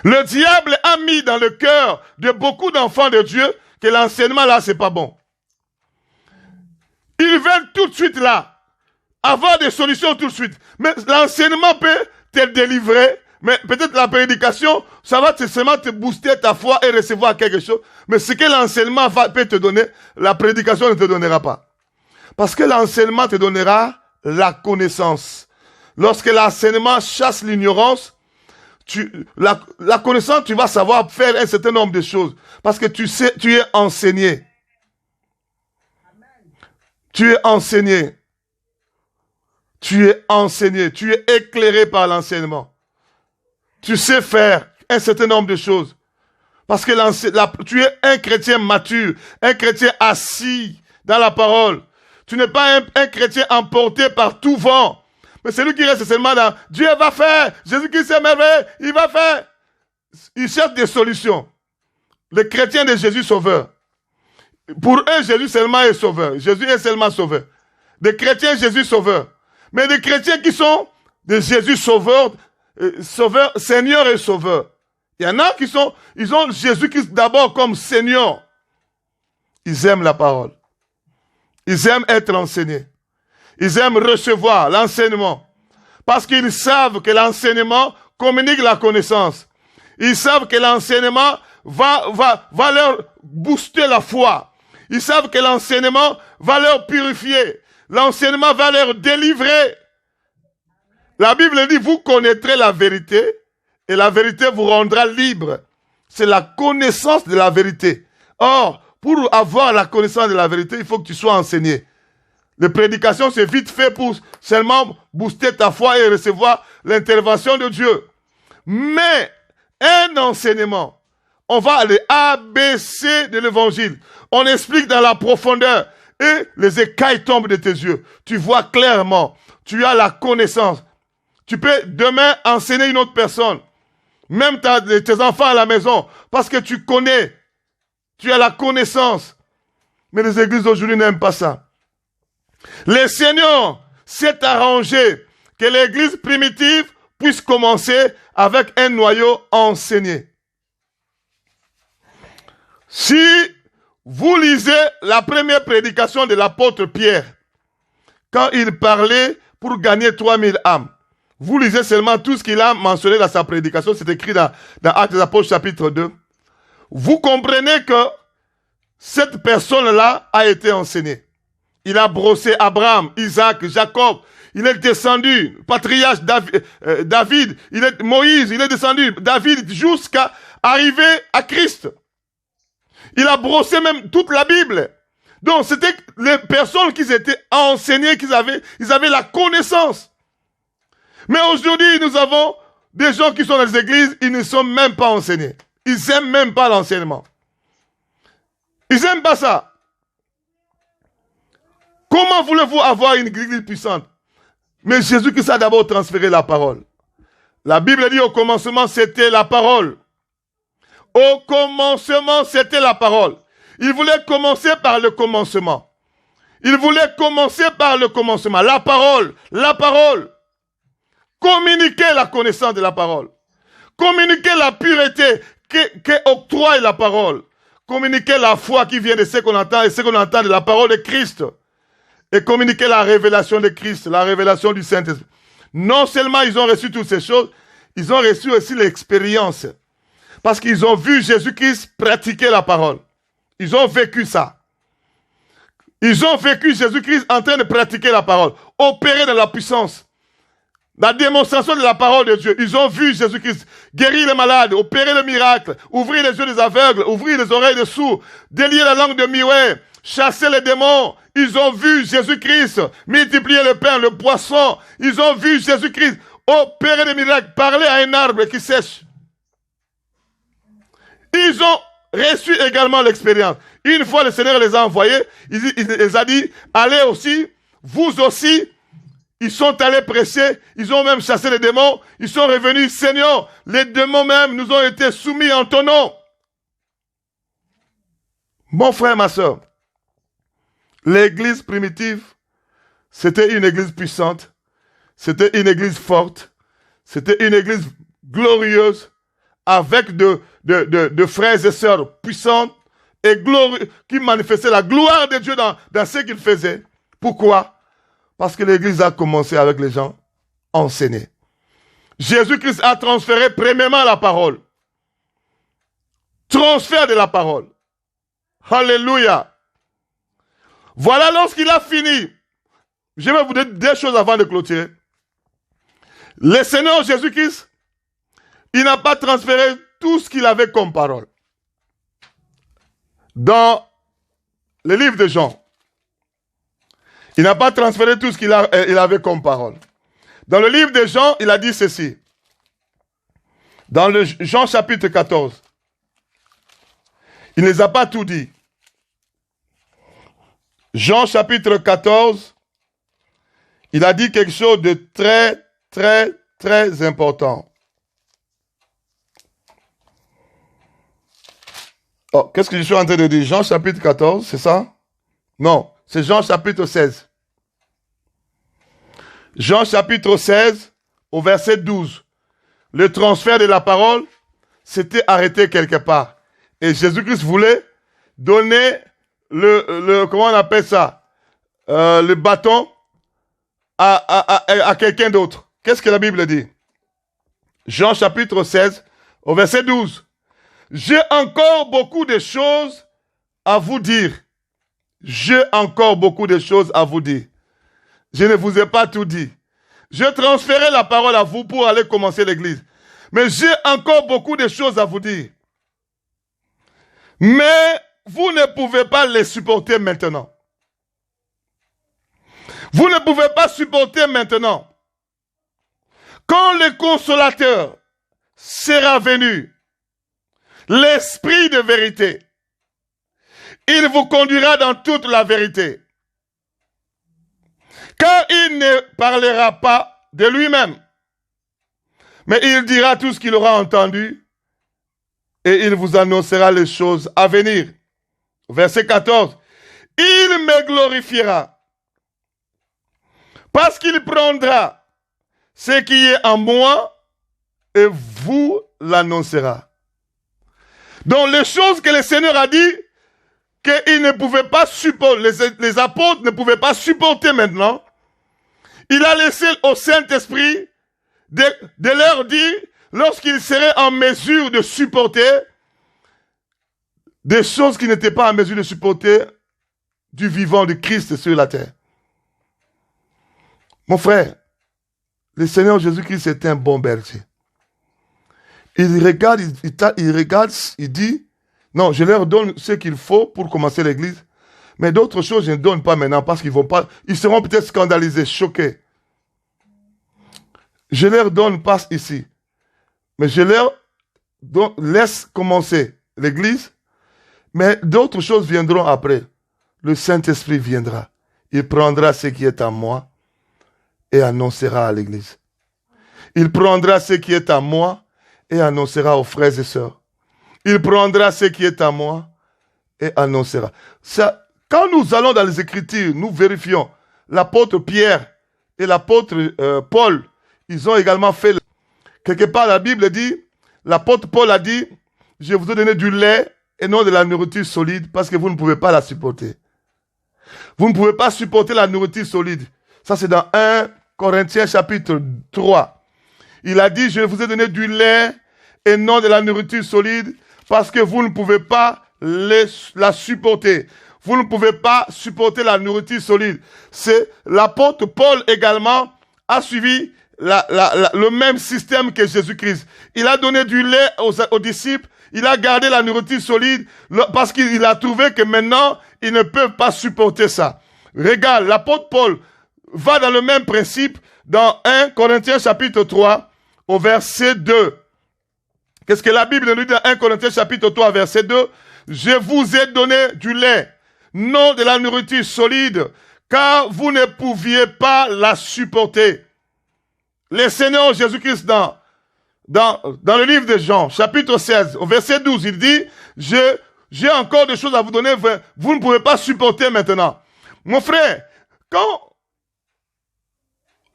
Le diable a mis dans le cœur de beaucoup d'enfants de Dieu que l'enseignement là, c'est pas bon. Ils veulent tout de suite là, avoir des solutions tout de suite. Mais l'enseignement peut te délivrer, mais peut-être la prédication, ça va seulement te booster ta foi et recevoir quelque chose. Mais ce que l'enseignement peut te donner, la prédication ne te donnera pas. Parce que l'enseignement te donnera la connaissance. Lorsque l'enseignement chasse l'ignorance, la connaissance, tu vas savoir faire un certain nombre de choses. Parce que tu sais, tu es enseigné. Tu es enseigné. Tu es enseigné. Tu es éclairé par l'enseignement. Tu sais faire un certain nombre de choses. Parce que tu es un chrétien mature, un chrétien assis dans la parole. Tu n'es pas un chrétien emporté par tout vent. Mais celui qui reste seulement dans Dieu va faire, Jésus-Christ est merveilleux, il va faire. Il cherche des solutions. Les chrétiens de Jésus sauveur. Pour eux, Jésus seulement est sauveur. Jésus est seulement sauveur. Des chrétiens, Jésus sauveur. Mais des chrétiens qui sont de Jésus sauveur, Seigneur et sauveur. Il y en a ils ont Jésus-Christ d'abord comme Seigneur. Ils aiment la parole. Ils aiment être enseignés. Ils aiment recevoir l'enseignement. Parce qu'ils savent que l'enseignement communique la connaissance. Ils savent que l'enseignement va leur booster la foi. Ils savent que l'enseignement va leur purifier. L'enseignement va leur délivrer. La Bible dit, vous connaîtrez la vérité et la vérité vous rendra libre. C'est la connaissance de la vérité. Or, pour avoir la connaissance de la vérité, il faut que tu sois enseigné. Les prédications, c'est vite fait pour seulement booster ta foi et recevoir l'intervention de Dieu. Mais un enseignement, on va aller ABC de l'évangile. On explique dans la profondeur et les écailles tombent de tes yeux. Tu vois clairement, tu as la connaissance. Tu peux demain enseigner une autre personne, même tes enfants à la maison, parce que tu connais, tu as la connaissance. Mais les églises aujourd'hui n'aiment pas ça. Le Seigneur s'est arrangé que l'église primitive puisse commencer avec un noyau enseigné. Si vous lisez la première prédication de l'apôtre Pierre, quand il parlait pour gagner 3000 âmes, vous lisez seulement tout ce qu'il a mentionné dans sa prédication, c'est écrit dans Actes des Apôtres chapitre 2. Vous comprenez que cette personne-là a été enseignée. Il a brossé Abraham, Isaac, Jacob. Il est descendu, patriarche David, Moïse, il est descendu, David, jusqu'à arriver à Christ. Il a brossé même toute la Bible. Donc, c'était les personnes qui étaient enseignées, ils avaient la connaissance. Mais aujourd'hui, nous avons des gens qui sont dans les églises, ils ne sont même pas enseignés. Ils n'aiment même pas l'enseignement. Ils n'aiment pas ça. Comment voulez-vous avoir une église puissante? Mais Jésus-Christ a d'abord transféré la parole. La Bible dit au commencement, c'était la parole. Au commencement, c'était la parole. Il voulait commencer par le commencement. Il voulait commencer par le commencement. La parole, la parole. Communiquer la connaissance de la parole. Communiquer la pureté qu'octroie la parole. Communiquer la foi qui vient de ce qu'on entend et ce qu'on entend de la parole de Christ. Et communiquer la révélation de Christ, la révélation du Saint-Esprit. Non seulement ils ont reçu toutes ces choses, ils ont reçu aussi l'expérience. Parce qu'ils ont vu Jésus-Christ pratiquer la parole. Ils ont vécu ça. Ils ont vécu Jésus-Christ en train de pratiquer la parole. Opérer dans la puissance. La démonstration de la parole de Dieu. Ils ont vu Jésus-Christ guérir les malades, opérer le miracle, ouvrir les yeux des aveugles, ouvrir les oreilles des sourds, délier la langue de muets, chasser les démons. Ils ont vu Jésus-Christ multiplier le pain, le poisson. Ils ont vu Jésus-Christ opérer des miracles, parler à un arbre qui sèche. Ils ont reçu également l'expérience. Une fois le Seigneur les a envoyés, il les a dit, allez aussi, vous aussi. Ils sont allés prêcher, ils ont même chassé les démons, ils sont revenus, Seigneur, les démons même nous ont été soumis en ton nom. Mon frère, ma soeur, l'église primitive, c'était une église puissante, c'était une église forte, c'était une église glorieuse, avec de frères et sœurs puissantes et glorieux, qui manifestaient la gloire de Dieu dans ce qu'ils faisaient. Pourquoi? Parce que l'église a commencé avec les gens enseignés. Jésus-Christ a transféré premièrement la parole. Transfert de la parole. Alléluia. Voilà, lorsqu'il a fini. Je vais vous dire deux choses avant de clôturer. Le Seigneur Jésus-Christ, il n'a pas transféré tout ce qu'il avait comme parole. Dans le livre de Jean, il n'a pas transféré tout ce qu'il avait comme parole. Dans le livre de Jean, il a dit ceci. Dans le Jean chapitre 14, il ne les a pas tout dit. Jean chapitre 14, il a dit quelque chose de très, très, très important. Oh, qu'est-ce que je suis en train de dire? Jean chapitre 14, c'est ça? Non. C'est Jean chapitre 16. Jean chapitre 16, au verset 12. Le transfert de la parole s'était arrêté quelque part. Et Jésus-Christ voulait donner comment on appelle ça? Le bâton à quelqu'un d'autre. Qu'est-ce que la Bible dit? Jean chapitre 16, au verset 12. J'ai encore beaucoup de choses à vous dire. J'ai encore beaucoup de choses à vous dire. Je ne vous ai pas tout dit. Je transférais la parole à vous pour aller commencer l'église. Mais j'ai encore beaucoup de choses à vous dire. Mais vous ne pouvez pas les supporter maintenant. Vous ne pouvez pas supporter maintenant. Quand le consolateur sera venu, l'esprit de vérité, il vous conduira dans toute la vérité. Car il ne parlera pas de lui-même, mais il dira tout ce qu'il aura entendu et il vous annoncera les choses à venir. Verset 14. Il me glorifiera parce qu'il prendra ce qui est en moi et vous l'annoncera. Donc les choses que le Seigneur a dit, qu'ils ne pouvaient pas supporter, les apôtres ne pouvaient pas supporter maintenant, il a laissé au Saint-Esprit de leur dire, lorsqu'ils seraient en mesure de supporter des choses qu'ils n'étaient pas en mesure de supporter du vivant de Christ sur la terre. Mon frère, le Seigneur Jésus-Christ est un bon berger. Il regarde, il dit, non, je leur donne ce qu'il faut pour commencer l'église, Mais d'autres choses, je ne donne pas maintenant parce qu'ils seront peut-être scandalisés, choqués. Je leur donne pas ici. Mais je leur laisse commencer l'église. Mais d'autres choses viendront après. Le Saint-Esprit viendra. Il prendra ce qui est à moi et annoncera à l'église. Il prendra ce qui est à moi et annoncera aux frères et sœurs. Il prendra ce qui est à moi et annoncera. Ça, quand nous allons dans les Écritures, nous vérifions. L'apôtre Pierre et l'apôtre Paul, ils ont également fait. Quelque part, la Bible dit, l'apôtre Paul a dit, je vous ai donné du lait et non de la nourriture solide parce que vous ne pouvez pas la supporter. Vous ne pouvez pas supporter la nourriture solide. Ça, c'est dans 1 Corinthiens chapitre 3. Il a dit, je vous ai donné du lait et non de la nourriture solide parce que vous ne pouvez pas la supporter. Vous ne pouvez pas supporter la nourriture solide. C'est l'apôtre Paul également a suivi le même système que Jésus-Christ. Il a donné du lait aux disciples. Il a gardé la nourriture solide parce qu'il a trouvé que maintenant, ils ne peuvent pas supporter ça. Regarde, l'apôtre Paul va dans le même principe dans 1 Corinthiens chapitre 3 au verset 2. Qu'est-ce que la Bible nous dit dans 1 Corinthiens chapitre 3 verset 2? Je vous ai donné du lait, non de la nourriture solide, car vous ne pouviez pas la supporter. Le Seigneur Jésus-Christ dans le livre de Jean, chapitre 16, au verset 12, il dit, j'ai encore des choses à vous donner, vous ne pouvez pas supporter maintenant. Mon frère, quand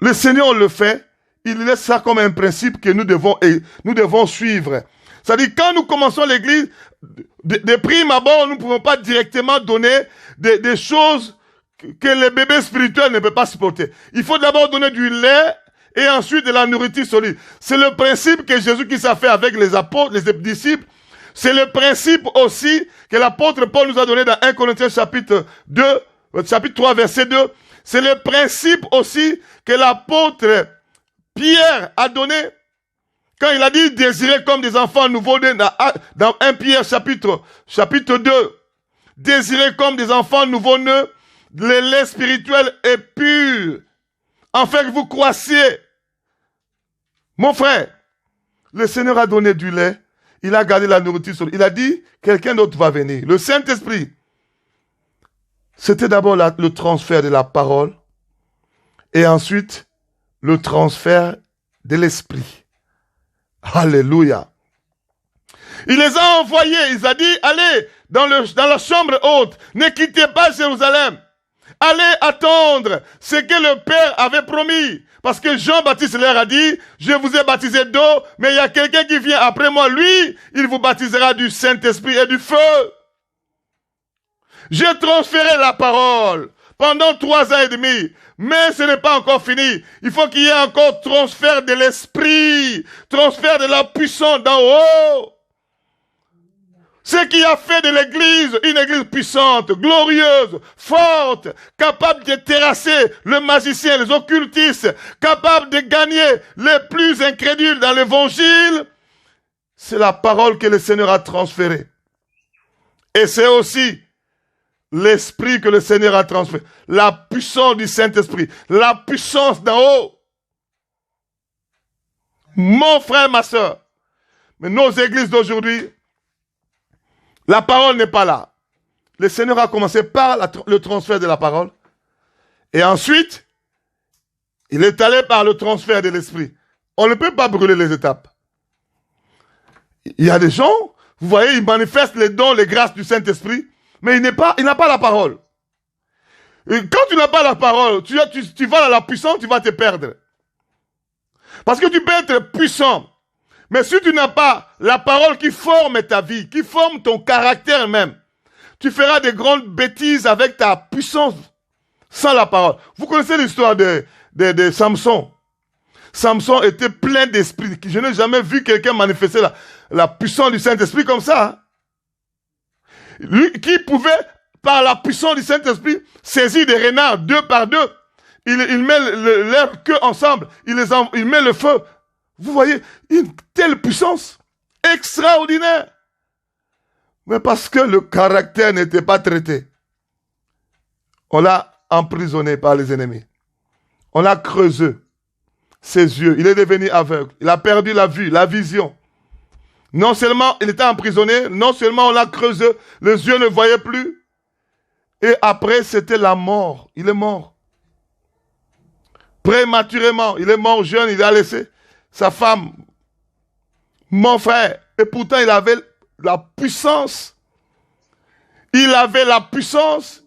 le Seigneur le fait, il laisse ça comme un principe que nous devons suivre. C'est-à-dire, quand nous commençons l'église, de prime abord, nous ne pouvons pas directement donner des choses que les bébés spirituels ne peuvent pas supporter. Il faut d'abord donner du lait et ensuite de la nourriture solide. C'est le principe que Jésus-Christ a fait avec les apôtres, les disciples. C'est le principe aussi que l'apôtre Paul nous a donné dans 1 Corinthiens chapitre 3, verset 2. C'est le principe aussi que l'apôtre Pierre a donné quand il a dit désirer comme des enfants nouveau-nés dans 1 Pierre chapitre 2. Désirer comme des enfants nouveau-nés, le lait spirituel est pur, afin que vous croissiez. Mon frère, le Seigneur a donné du lait, il a gardé la nourriture solide. Il a dit, quelqu'un d'autre va venir. Le Saint-Esprit, c'était d'abord le transfert de la parole et ensuite le transfert de l'esprit. Alléluia. Il les a envoyés, il a dit, allez dans la chambre haute, ne quittez pas Jérusalem. Allez attendre ce que le Père avait promis. Parce que Jean-Baptiste leur a dit, je vous ai baptisé d'eau, mais il y a quelqu'un qui vient après moi. Lui, il vous baptisera du Saint-Esprit et du feu. J'ai transféré la parole pendant 3 ans et demi. Mais ce n'est pas encore fini. Il faut qu'il y ait encore transfert de l'esprit, transfert de la puissance d'en haut. Ce qui a fait de l'église une église puissante, glorieuse, forte, capable de terrasser le magicien, les occultistes, capable de gagner les plus incrédules dans l'évangile, c'est la parole que le Seigneur a transférée. Et c'est aussi l'esprit que le Seigneur a transféré, la puissance du Saint-Esprit, la puissance d'en haut. Mon frère, ma soeur, mais nos églises d'aujourd'hui, la parole n'est pas là. Le Seigneur a commencé par le transfert de la parole. Et ensuite, il est allé par le transfert de l'esprit. On ne peut pas brûler les étapes. Il y a des gens, vous voyez, ils manifestent les dons, les grâces du Saint-Esprit, mais il n'a pas la parole. Et quand tu n'as pas la parole, tu vas à la puissance, tu vas te perdre. Parce que tu peux être puissant. Mais si tu n'as pas la parole qui forme ta vie, qui forme ton caractère même, tu feras des grandes bêtises avec ta puissance sans la parole. Vous connaissez l'histoire de Samson. Samson était plein d'esprit. Je n'ai jamais vu quelqu'un manifester la puissance du Saint-Esprit comme ça. Hein? Lui qui pouvait, par la puissance du Saint-Esprit, saisir des renards 2 par 2. Il met leur queue ensemble. Il met le feu. Vous voyez, une telle puissance extraordinaire. Mais parce que le caractère n'était pas traité. On l'a emprisonné par les ennemis. On l'a creusé ses yeux. Il est devenu aveugle. Il a perdu la vue, la vision. Non seulement il était emprisonné, non seulement on l'a creusé, les yeux ne voyaient plus. Et après, c'était la mort. Il est mort. Prématurément, il est mort jeune, il a laissé sa femme, mon frère. Et pourtant, il avait la puissance. Il avait la puissance.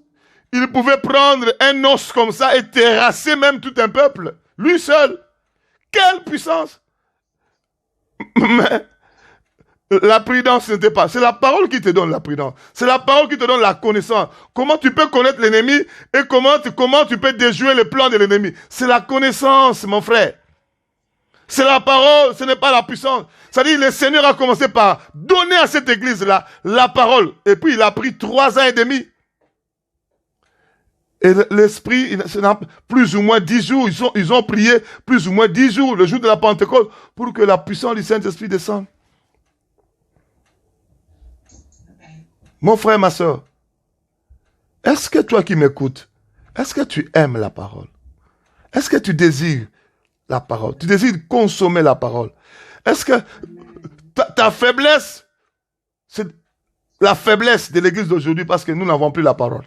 Il pouvait prendre un os comme ça et terrasser même tout un peuple. Lui seul. Quelle puissance! Mais la prudence n'était pas. C'est la parole qui te donne la prudence. C'est la parole qui te donne la connaissance. Comment tu peux connaître l'ennemi et comment tu peux déjouer le plan de l'ennemi. C'est la connaissance, mon frère. C'est la parole, ce n'est pas la puissance. C'est-à-dire, le Seigneur a commencé par donner à cette église-là la parole. Et puis, il a pris 3 ans et demi. Et l'Esprit, plus ou moins 10 jours, ils ont prié plus ou moins 10 jours, le jour de la Pentecôte, pour que la puissance du Saint-Esprit descende. Mon frère, ma soeur, est-ce que toi qui m'écoutes, est-ce que tu aimes la parole? Est-ce que tu désires la parole? Tu désires consommer la parole? Est-ce que ta faiblesse, c'est la faiblesse de l'église d'aujourd'hui parce que nous n'avons plus la parole?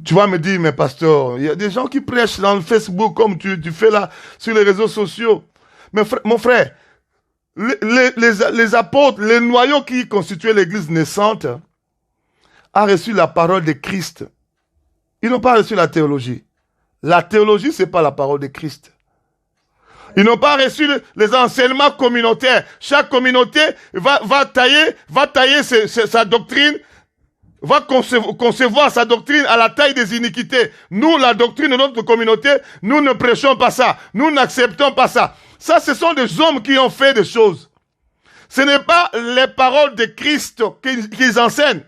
Tu vas me dire, mais pasteur, il y a des gens qui prêchent dans le Facebook comme tu fais là sur les réseaux sociaux. Mais mon frère, les apôtres, les noyaux qui constituaient l'église naissante, ont reçu la parole de Christ. Ils n'ont pas reçu la théologie. La théologie, ce n'est pas la parole de Christ. Ils n'ont pas reçu les enseignements communautaires. Chaque communauté va tailler sa doctrine, va concevoir sa doctrine à la taille des iniquités. Nous, la doctrine de notre communauté, nous ne prêchons pas ça. Nous n'acceptons pas ça. Ça, ce sont des hommes qui ont fait des choses. Ce n'est pas les paroles de Christ qu'ils enseignent.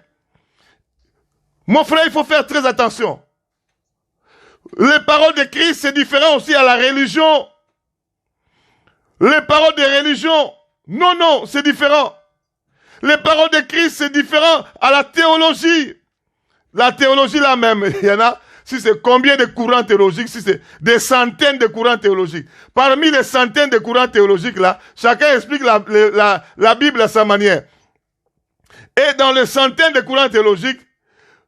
Mon frère, il faut faire très attention. Les paroles de Christ, c'est différent aussi à la religion. Les paroles des religions, non, c'est différent. Les paroles de Christ, c'est différent à la théologie. La théologie là même, il y en a, si c'est combien de courants théologiques, si c'est des centaines de courants théologiques. Parmi les centaines de courants théologiques là, chacun explique la Bible à sa manière. Et dans les centaines de courants théologiques,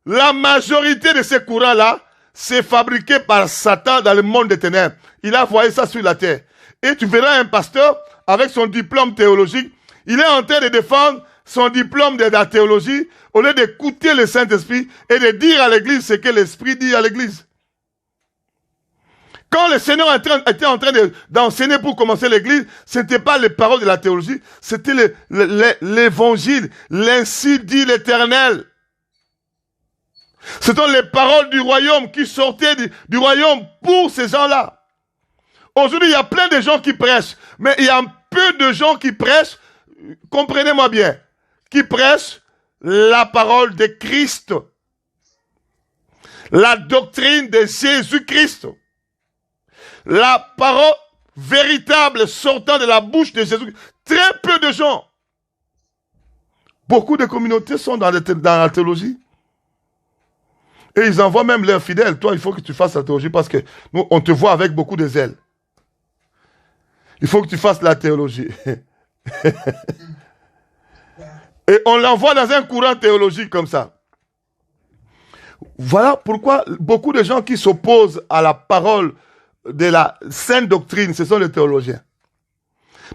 la majorité de ces courants là, c'est fabriqué par Satan dans le monde des ténèbres. Il a envoyé ça sur la terre. Et tu verras un pasteur avec son diplôme théologique, il est en train de défendre son diplôme de la théologie, au lieu d'écouter le Saint-Esprit et de dire à l'église ce que l'Esprit dit à l'église. Quand le Seigneur était en train d'enseigner pour commencer l'église, ce n'était pas les paroles de la théologie, c'était l'évangile, l'ainsi dit l'Éternel. Ce sont les paroles du royaume qui sortaient du royaume pour ces gens-là. Aujourd'hui, il y a plein de gens qui prêchent, mais il y a peu de gens qui prêchent, comprenez-moi bien, qui prêchent la parole de Christ, la doctrine de Jésus-Christ, la parole véritable sortant de la bouche de Jésus. Très peu de gens. Beaucoup de communautés sont dans la théologie. Et ils envoient même leurs fidèles. Toi, il faut que tu fasses la théologie parce que nous, on te voit avec beaucoup de zèle. Il faut que tu fasses la théologie. Et on l'envoie dans un courant théologique comme ça. Voilà pourquoi beaucoup de gens qui s'opposent à la parole de la sainte doctrine, ce sont les théologiens.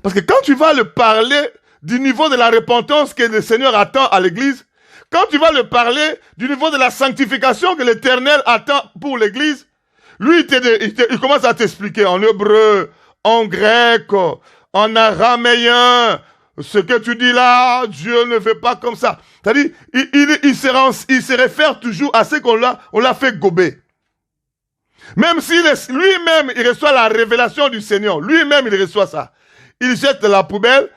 Parce que quand tu vas le parler du niveau de la repentance que le Seigneur attend à l'église, quand tu vas le parler du niveau de la sanctification que l'Éternel attend pour l'église, lui, il commence à t'expliquer en hébreu, en grec, en araméen, ce que tu dis là, Dieu ne fait pas comme ça. C'est-à-dire, il se réfère toujours à ce qu'on l'a fait gober. Même si lui-même, il reçoit la révélation du Seigneur, lui-même, il reçoit ça. Il jette la poubelle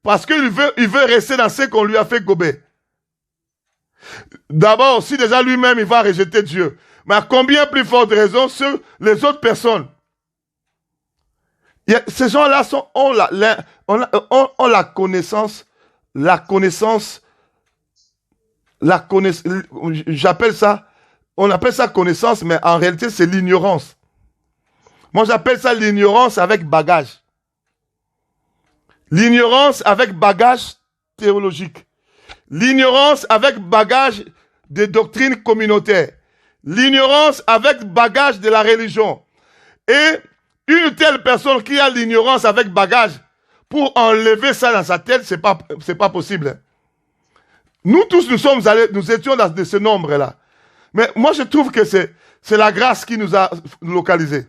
parce qu'il veut rester dans ce qu'on lui a fait gober. D'abord, si déjà lui-même, il va rejeter Dieu. Mais à combien plus forte raison les autres personnes? Ces gens-là ont la connaissance, j'appelle ça, on appelle ça connaissance, mais en réalité, c'est l'ignorance. Moi, j'appelle ça l'ignorance avec bagage. L'ignorance avec bagage théologique. L'ignorance avec bagage des doctrines communautaires. L'ignorance avec bagage de la religion. Et une telle personne qui a l'ignorance avec bagage, pour enlever ça dans sa tête, c'est pas possible. Nous tous, nous étions dans ce nombre-là. Mais moi, je trouve que c'est la grâce qui nous a localisés.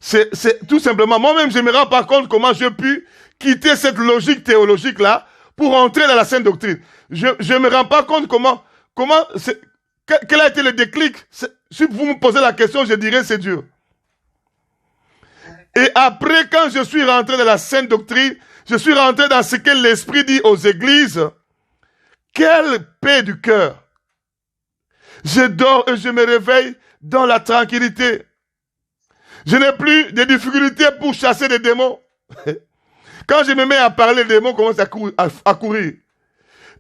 C'est tout simplement, moi-même, je me rends pas compte comment j'ai pu quitter cette logique théologique-là pour entrer dans la sainte doctrine. Je me rends pas compte quel a été le déclic. Si vous me posez la question, je dirais c'est Dieu. Et après, quand je suis rentré dans la sainte doctrine, je suis rentré dans ce que l'Esprit dit aux églises. Quelle paix du cœur. Je dors et je me réveille dans la tranquillité. Je n'ai plus de difficultés pour chasser des démons. Quand je me mets à parler, les démons commencent à courir.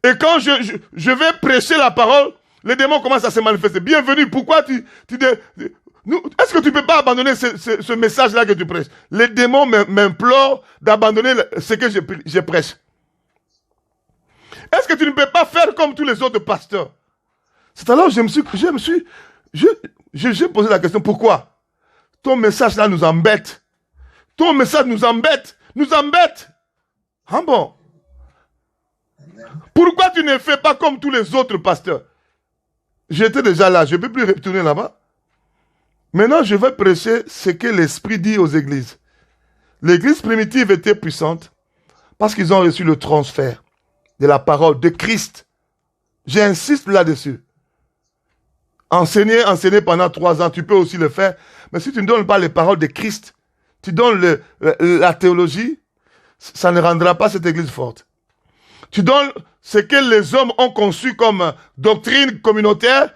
Et quand je vais prêcher la parole, les démons commencent à se manifester. Bienvenue, pourquoi est-ce que tu ne peux pas abandonner ce message-là que tu prêches? Les démons m'implorent d'abandonner ce que je prêche. Est-ce que tu ne peux pas faire comme tous les autres pasteurs? C'est alors que j'ai posé la question, pourquoi? Ton message là nous embête. Ton message nous embête. Nous embête. Ah bon? Pourquoi tu ne fais pas comme tous les autres pasteurs? J'étais déjà là, je ne peux plus retourner là-bas. Maintenant, je vais prêcher ce que l'Esprit dit aux églises. L'église primitive était puissante parce qu'ils ont reçu le transfert de la parole de Christ. J'insiste là-dessus. Enseigner pendant 3 ans, tu peux aussi le faire. Mais si tu ne donnes pas les paroles de Christ, tu donnes la théologie, ça ne rendra pas cette église forte. Tu donnes ce que les hommes ont conçu comme doctrine communautaire,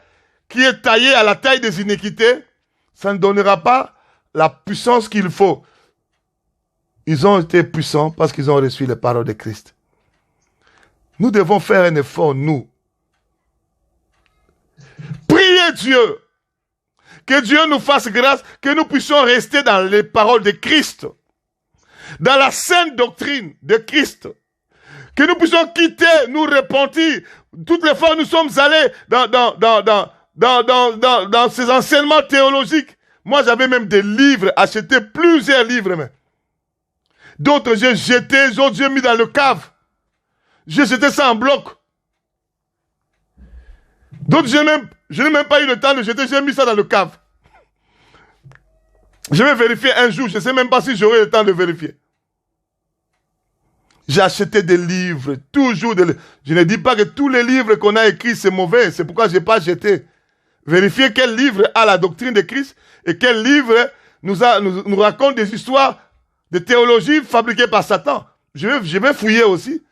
qui est taillée à la taille des iniquités, ça ne donnera pas la puissance qu'il faut. Ils ont été puissants parce qu'ils ont reçu les paroles de Christ. Nous devons faire un effort, nous. Priez Dieu. Que Dieu nous fasse grâce, que nous puissions rester dans les paroles de Christ. Dans la sainte doctrine de Christ. Que nous puissions quitter, nous repentir. Toutes les fois où nous sommes allés dans ces enseignements théologiques. Moi, j'avais même des livres, acheté plusieurs livres même. D'autres, j'ai jeté, d'autres, j'ai mis dans le cave. J'ai jeté ça en bloc. D'autres, je n'ai même pas eu le temps de jeter, j'ai mis ça dans le cave. Je vais vérifier un jour, je ne sais même pas si j'aurai le temps de vérifier. J'ai acheté des livres, toujours des livres. Je ne dis pas que tous les livres qu'on a écrits, c'est mauvais, c'est pourquoi je n'ai pas jeté. Vérifier quel livre a la doctrine de Christ et quel livre nous raconte des histoires de théologie fabriquées par Satan. Je vais fouiller aussi.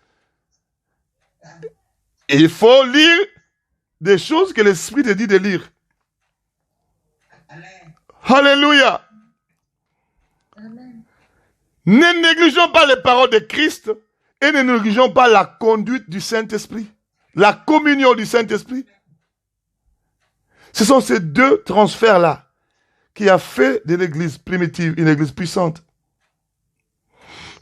Et il faut lire des choses que l'Esprit te dit de lire. Amen. Alléluia. Amen. Ne négligeons pas les paroles de Christ et ne négligeons pas la conduite du Saint-Esprit. La communion du Saint-Esprit. Ce sont ces 2 transferts-là qui a fait de l'église primitive une église puissante.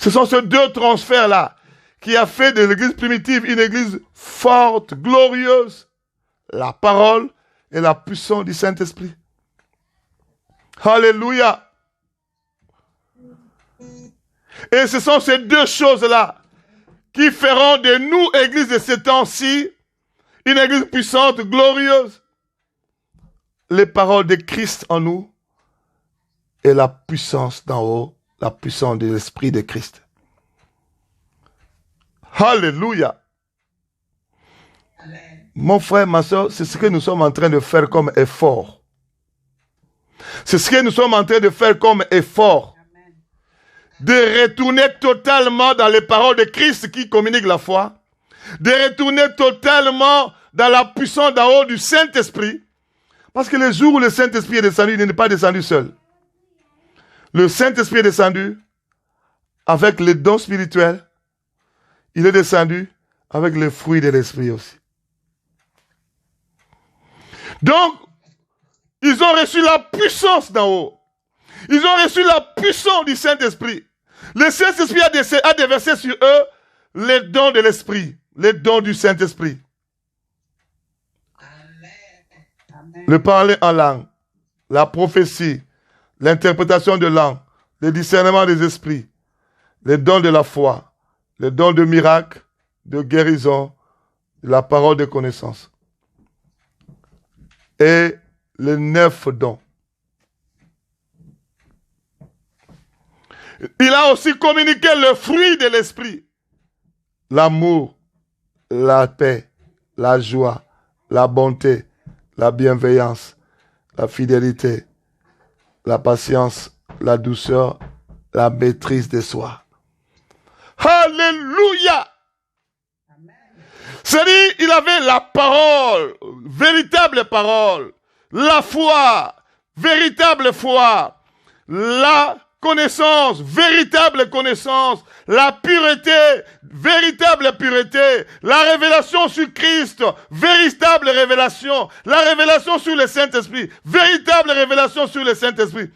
Ce sont ces 2 transferts-là qui a fait de l'église primitive une église forte, glorieuse. La parole et la puissance du Saint-Esprit. Alléluia. Et ce sont ces 2 choses-là qui feront de nous, église de ces temps-ci, une église puissante, glorieuse. Les paroles de Christ en nous et la puissance d'en haut, la puissance de l'Esprit de Christ. Alléluia. Amen. Mon frère, ma soeur, c'est ce que nous sommes en train de faire comme effort. C'est ce que nous sommes en train de faire comme effort. Amen. De retourner totalement dans les paroles de Christ qui communiquent la foi. De retourner totalement dans la puissance d'en haut du Saint-Esprit. Parce que le jour où le Saint-Esprit est descendu, il n'est pas descendu seul. Le Saint-Esprit est descendu avec les dons spirituels. Il est descendu avec les fruits de l'Esprit aussi. Donc, Ils ont reçu la puissance d'en haut. Ils ont reçu la puissance du Saint-Esprit. Le Saint-Esprit a déversé sur eux les dons de l'Esprit, les dons du Saint-Esprit. Le parler en langue, la prophétie, l'interprétation de langue, le discernement des esprits, les dons de la foi, les dons de miracles, de guérison, la parole de connaissance. Et les 9 dons. Il a aussi communiqué le fruit de l'esprit. L'amour, la paix, la joie, la bonté, la bienveillance, la fidélité, la patience, la douceur, la maîtrise de soi. Alléluia! C'est-à-dire, il avait la parole, véritable parole, la foi, véritable foi, la connaissance, véritable connaissance, la pureté, véritable pureté, la révélation sur Christ, véritable révélation, la révélation sur le Saint-Esprit, véritable révélation sur le Saint-Esprit.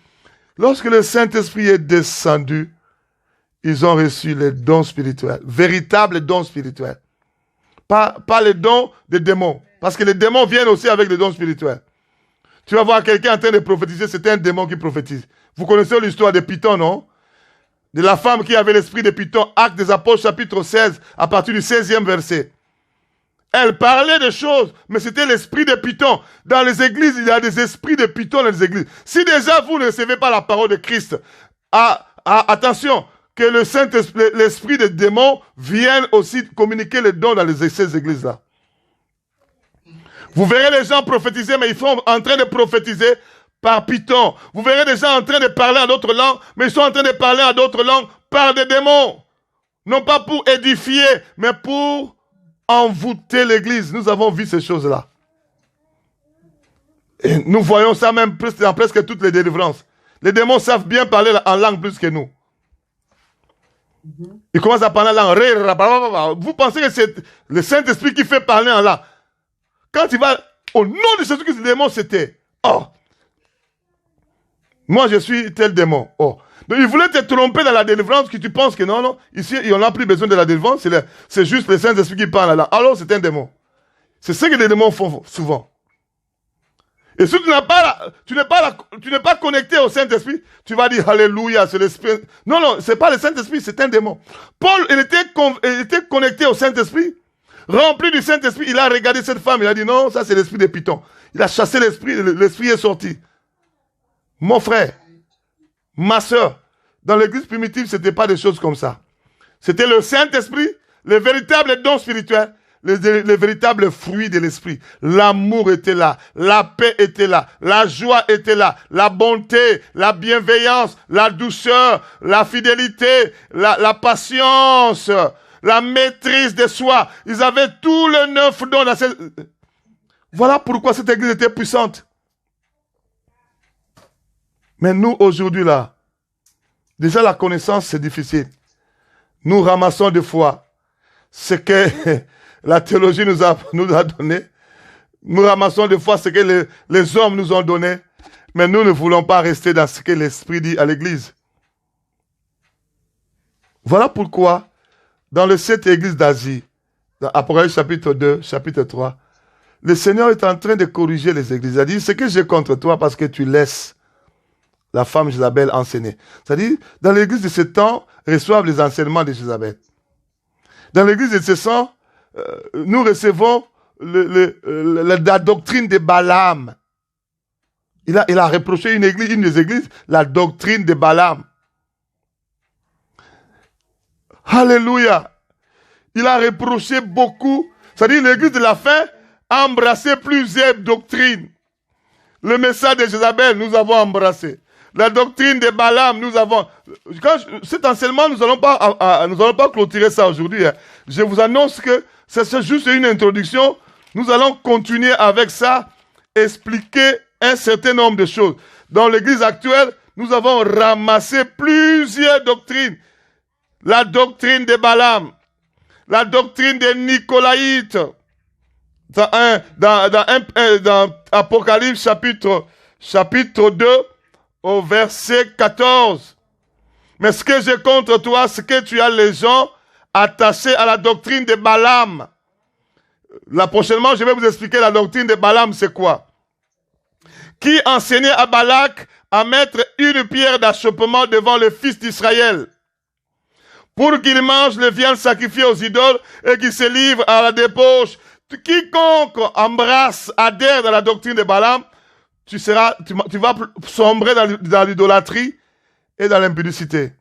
Lorsque le Saint-Esprit est descendu, ils ont reçu les dons spirituels, véritables dons spirituels. Pas les dons des démons, parce que les démons viennent aussi avec les dons spirituels. Tu vas voir quelqu'un en train de prophétiser, c'est un démon qui prophétise. Vous connaissez l'histoire de Python, non? De la femme qui avait l'esprit de Python, Actes des Apôtres, chapitre 16, à partir du 16e verset. Elle parlait de choses, mais c'était l'esprit de Python. Dans les églises, il y a des esprits de Python dans les églises. Si déjà vous ne recevez pas la parole de Christ, attention, que le Saint-Esprit, l'esprit des démons vienne aussi communiquer les dons dans ces églises-là. Vous verrez les gens prophétiser, mais ils sont en train de prophétiser par Python. Vous verrez des gens en train de parler en d'autres langues, mais ils sont en train de parler en d'autres langues par des démons. Non pas pour édifier, mais pour envoûter l'église. Nous avons vu ces choses-là. Et nous voyons ça même dans presque toutes les délivrances. Les démons savent bien parler en langue plus que nous. Ils commencent à parler en langue. Vous pensez que c'est le Saint-Esprit qui fait parler en langue. Quand il va au nom de Jésus-Christ, le démon c'était. Oh. Moi je suis tel démon. Oh. Donc il voulait te tromper dans la délivrance, que tu penses que non, ici on n'a plus besoin de la délivrance, c'est juste le Saint-Esprit qui parle là. Alors c'est un démon. C'est ce que les démons font souvent. Et si tu n'es pas connecté au Saint-Esprit, tu vas dire Alléluia, c'est l'Esprit. Non, c'est pas le Saint-Esprit, c'est un démon. Paul, il était connecté au Saint-Esprit, rempli du Saint-Esprit, il a regardé cette femme, il a dit non, ça c'est l'esprit de Python. Il a chassé l'esprit, l'esprit est sorti. Mon frère, ma soeur, dans l'église primitive, c'était pas des choses comme ça. C'était le Saint-Esprit, les véritables dons spirituels, les véritables fruits de l'esprit. L'amour était là, la paix était là, la joie était là, la bonté, la bienveillance, la douceur, la fidélité, la patience, la maîtrise de soi. Ils avaient tous les 9 dons. Voilà pourquoi cette église était puissante. Mais nous, aujourd'hui, là, déjà la connaissance, c'est difficile. Nous ramassons des fois ce que la théologie nous a donné. Nous ramassons des fois ce que les hommes nous ont donné. Mais nous ne voulons pas rester dans ce que l'Esprit dit à l'Église. Voilà pourquoi, dans cette église d'Asie, dans Apocalypse chapitre 2, chapitre 3, le Seigneur est en train de corriger les églises. Il a dit, ce que j'ai contre toi parce que tu laisses la femme Jézabel enseigner. C'est-à-dire, dans l'église de ce temps, reçoivent les enseignements de Jézabel. Dans l'église de ce temps, nous recevons la doctrine de Balaam. Il a reproché une des églises, la doctrine de Balaam. Alléluia. Il a reproché beaucoup. C'est-à-dire, l'église de la fin a embrassé plusieurs doctrines. Le message de Jézabel, nous avons embrassé. La doctrine de Balaam, nous avons... Cet enseignement, nous n'allons pas clôturer ça aujourd'hui. Hein. Je vous annonce que c'est juste une introduction. Nous allons continuer avec ça, expliquer un certain nombre de choses. Dans l'église actuelle, nous avons ramassé plusieurs doctrines. La doctrine de Balaam, la doctrine des Nicolaïtes. Dans Apocalypse chapitre chapitre 2, au verset 14. Mais ce que j'ai contre toi, c'est que tu as les gens attachés à la doctrine de Balaam. Là, prochainement, je vais vous expliquer la doctrine de Balaam, c'est quoi? Qui enseignait à Balak à mettre une pierre d'achoppement devant le fils d'Israël pour qu'il mange les viandes sacrifiées aux idoles et qu'il se livre à la débauche. Quiconque embrasse, adhère dans la doctrine de Balaam, tu vas sombrer dans l'idolâtrie et dans l'impudicité.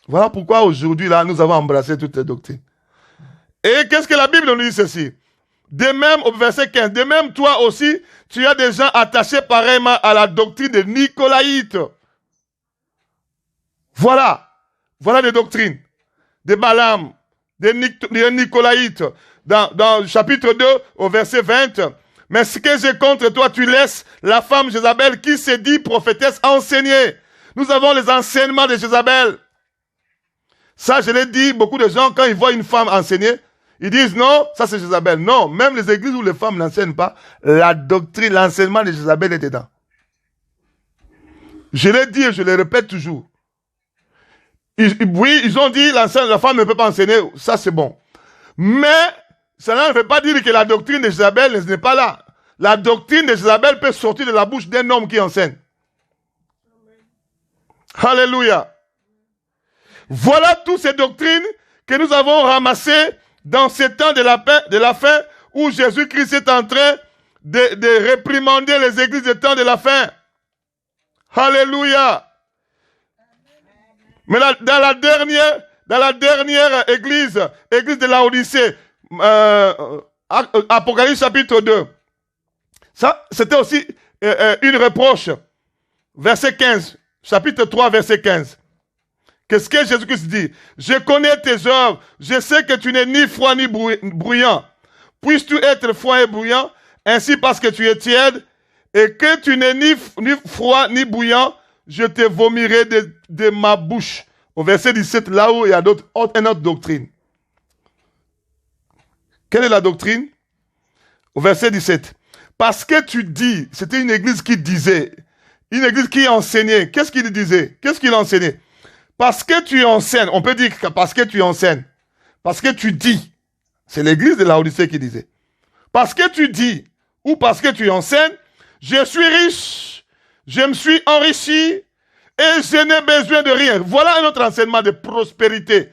Voilà pourquoi aujourd'hui, là, nous avons embrassé toutes les doctrines. Et qu'est-ce que la Bible nous dit ceci? De même, au verset 15, de même, toi aussi, tu as des gens attachés pareillement à la doctrine des Nicolaïtes. Voilà des doctrines de Balaam, des Nicolaïtes. Dans le chapitre 2, au verset 20, mais ce que j'ai contre toi, tu laisses la femme Jézabel qui se dit prophétesse enseigner. Nous avons les enseignements de Jézabel. Ça, je l'ai dit, beaucoup de gens, quand ils voient une femme enseigner, ils disent non, ça c'est Jézabel. Non, même les églises où les femmes n'enseignent pas, la doctrine, l'enseignement de Jézabel est dedans. Je l'ai dit et je le répète toujours. Oui, ils ont dit la femme ne peut pas enseigner, ça c'est bon. Mais cela ne veut pas dire que la doctrine de Jézabel n'est pas là. La doctrine de Jézabel peut sortir de la bouche d'un homme qui enseigne. Alléluia. Voilà toutes ces doctrines que nous avons ramassées dans ce temps de la fin où Jésus-Christ est en train de réprimander les églises du temps de la fin. Alléluia. Mais dans la dernière église de Laodicée, Apocalypse chapitre 2, ça c'était aussi une reproche. Verset 15, chapitre 3, verset 15. Qu'est-ce que Jésus-Christ dit? Je connais tes œuvres, je sais que tu n'es ni froid ni bruyant. Puisses-tu être froid et bruyant, ainsi parce que tu es tiède, et que tu n'es ni froid ni bouillant, je te vomirai de ma bouche. Au verset 17, là où il y a une autre doctrine. Quelle est la doctrine? Au verset 17. Parce que tu dis, c'était une église qui disait, une église qui enseignait. Qu'est-ce qu'il disait? Qu'est-ce qu'il enseignait? Parce que tu enseignes, on peut dire que parce que tu enseignes, parce que tu dis, c'est l'église de Laodicée qui disait, parce que tu dis, ou parce que tu enseignes, je suis riche, je me suis enrichi, et je n'ai besoin de rien. Voilà un autre enseignement de prospérité,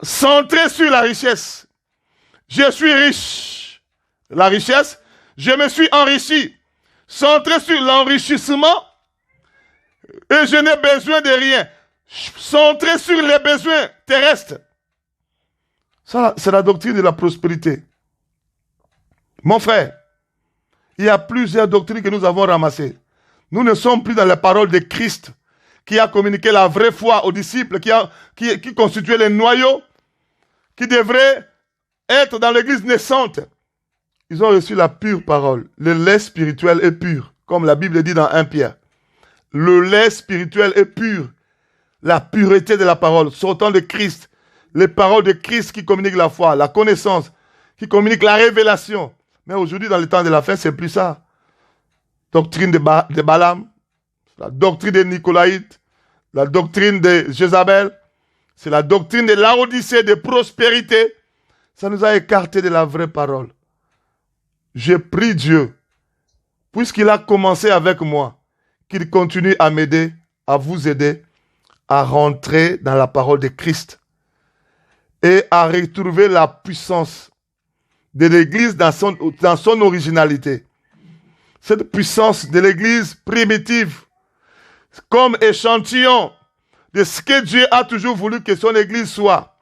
centré sur la richesse. Je suis riche, la richesse, je me suis enrichi, centré sur l'enrichissement, et je n'ai besoin de rien. Centré sur les besoins terrestres. Ça, c'est la doctrine de la prospérité. Mon frère, il y a plusieurs doctrines que nous avons ramassées. Nous ne sommes plus dans la parole de Christ qui a communiqué la vraie foi aux disciples, qui constituait les noyaux, qui devraient être dans l'église naissante. Ils ont reçu la pure parole. Le lait spirituel est pur, comme la Bible dit dans 1 Pierre. Le lait spirituel est pur. La pureté de la parole, sortant de Christ, les paroles de Christ qui communiquent la foi, la connaissance, qui communiquent la révélation. Mais aujourd'hui, dans le temps de la fin, c'est plus ça. Doctrine de Balaam, la doctrine des Nicolaïtes, la doctrine de Jézabel, c'est la doctrine de Laodicée, de prospérité. Ça nous a écartés de la vraie parole. Je prie Dieu, puisqu'il a commencé avec moi, qu'il continue à m'aider, à vous aider, à rentrer dans la parole de Christ et à retrouver la puissance de l'Église dans son originalité. Cette puissance de l'Église primitive, comme échantillon de ce que Dieu a toujours voulu que son Église soit.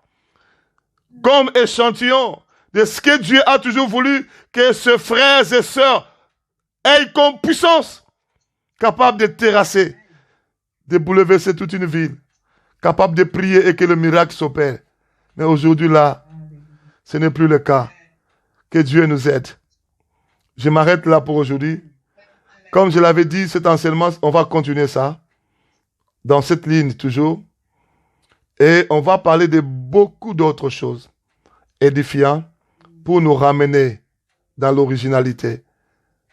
Comme échantillon de ce que Dieu a toujours voulu que ses frères et sœurs aient comme puissance, capable de terrasser, de bouleverser toute une ville, capable de prier et que le miracle s'opère. Mais aujourd'hui là, ce n'est plus le cas. Que Dieu nous aide. Je m'arrête là pour aujourd'hui. Comme je l'avais dit, cet enseignement, on va continuer ça, dans cette ligne toujours. Et on va parler de beaucoup d'autres choses édifiantes pour nous ramener dans l'originalité,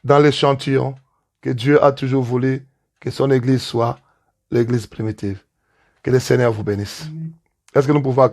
dans l'échantillon que Dieu a toujours voulu que son église soit l'église primitive. Que le Seigneur vous bénisse. Est-ce que nous pouvons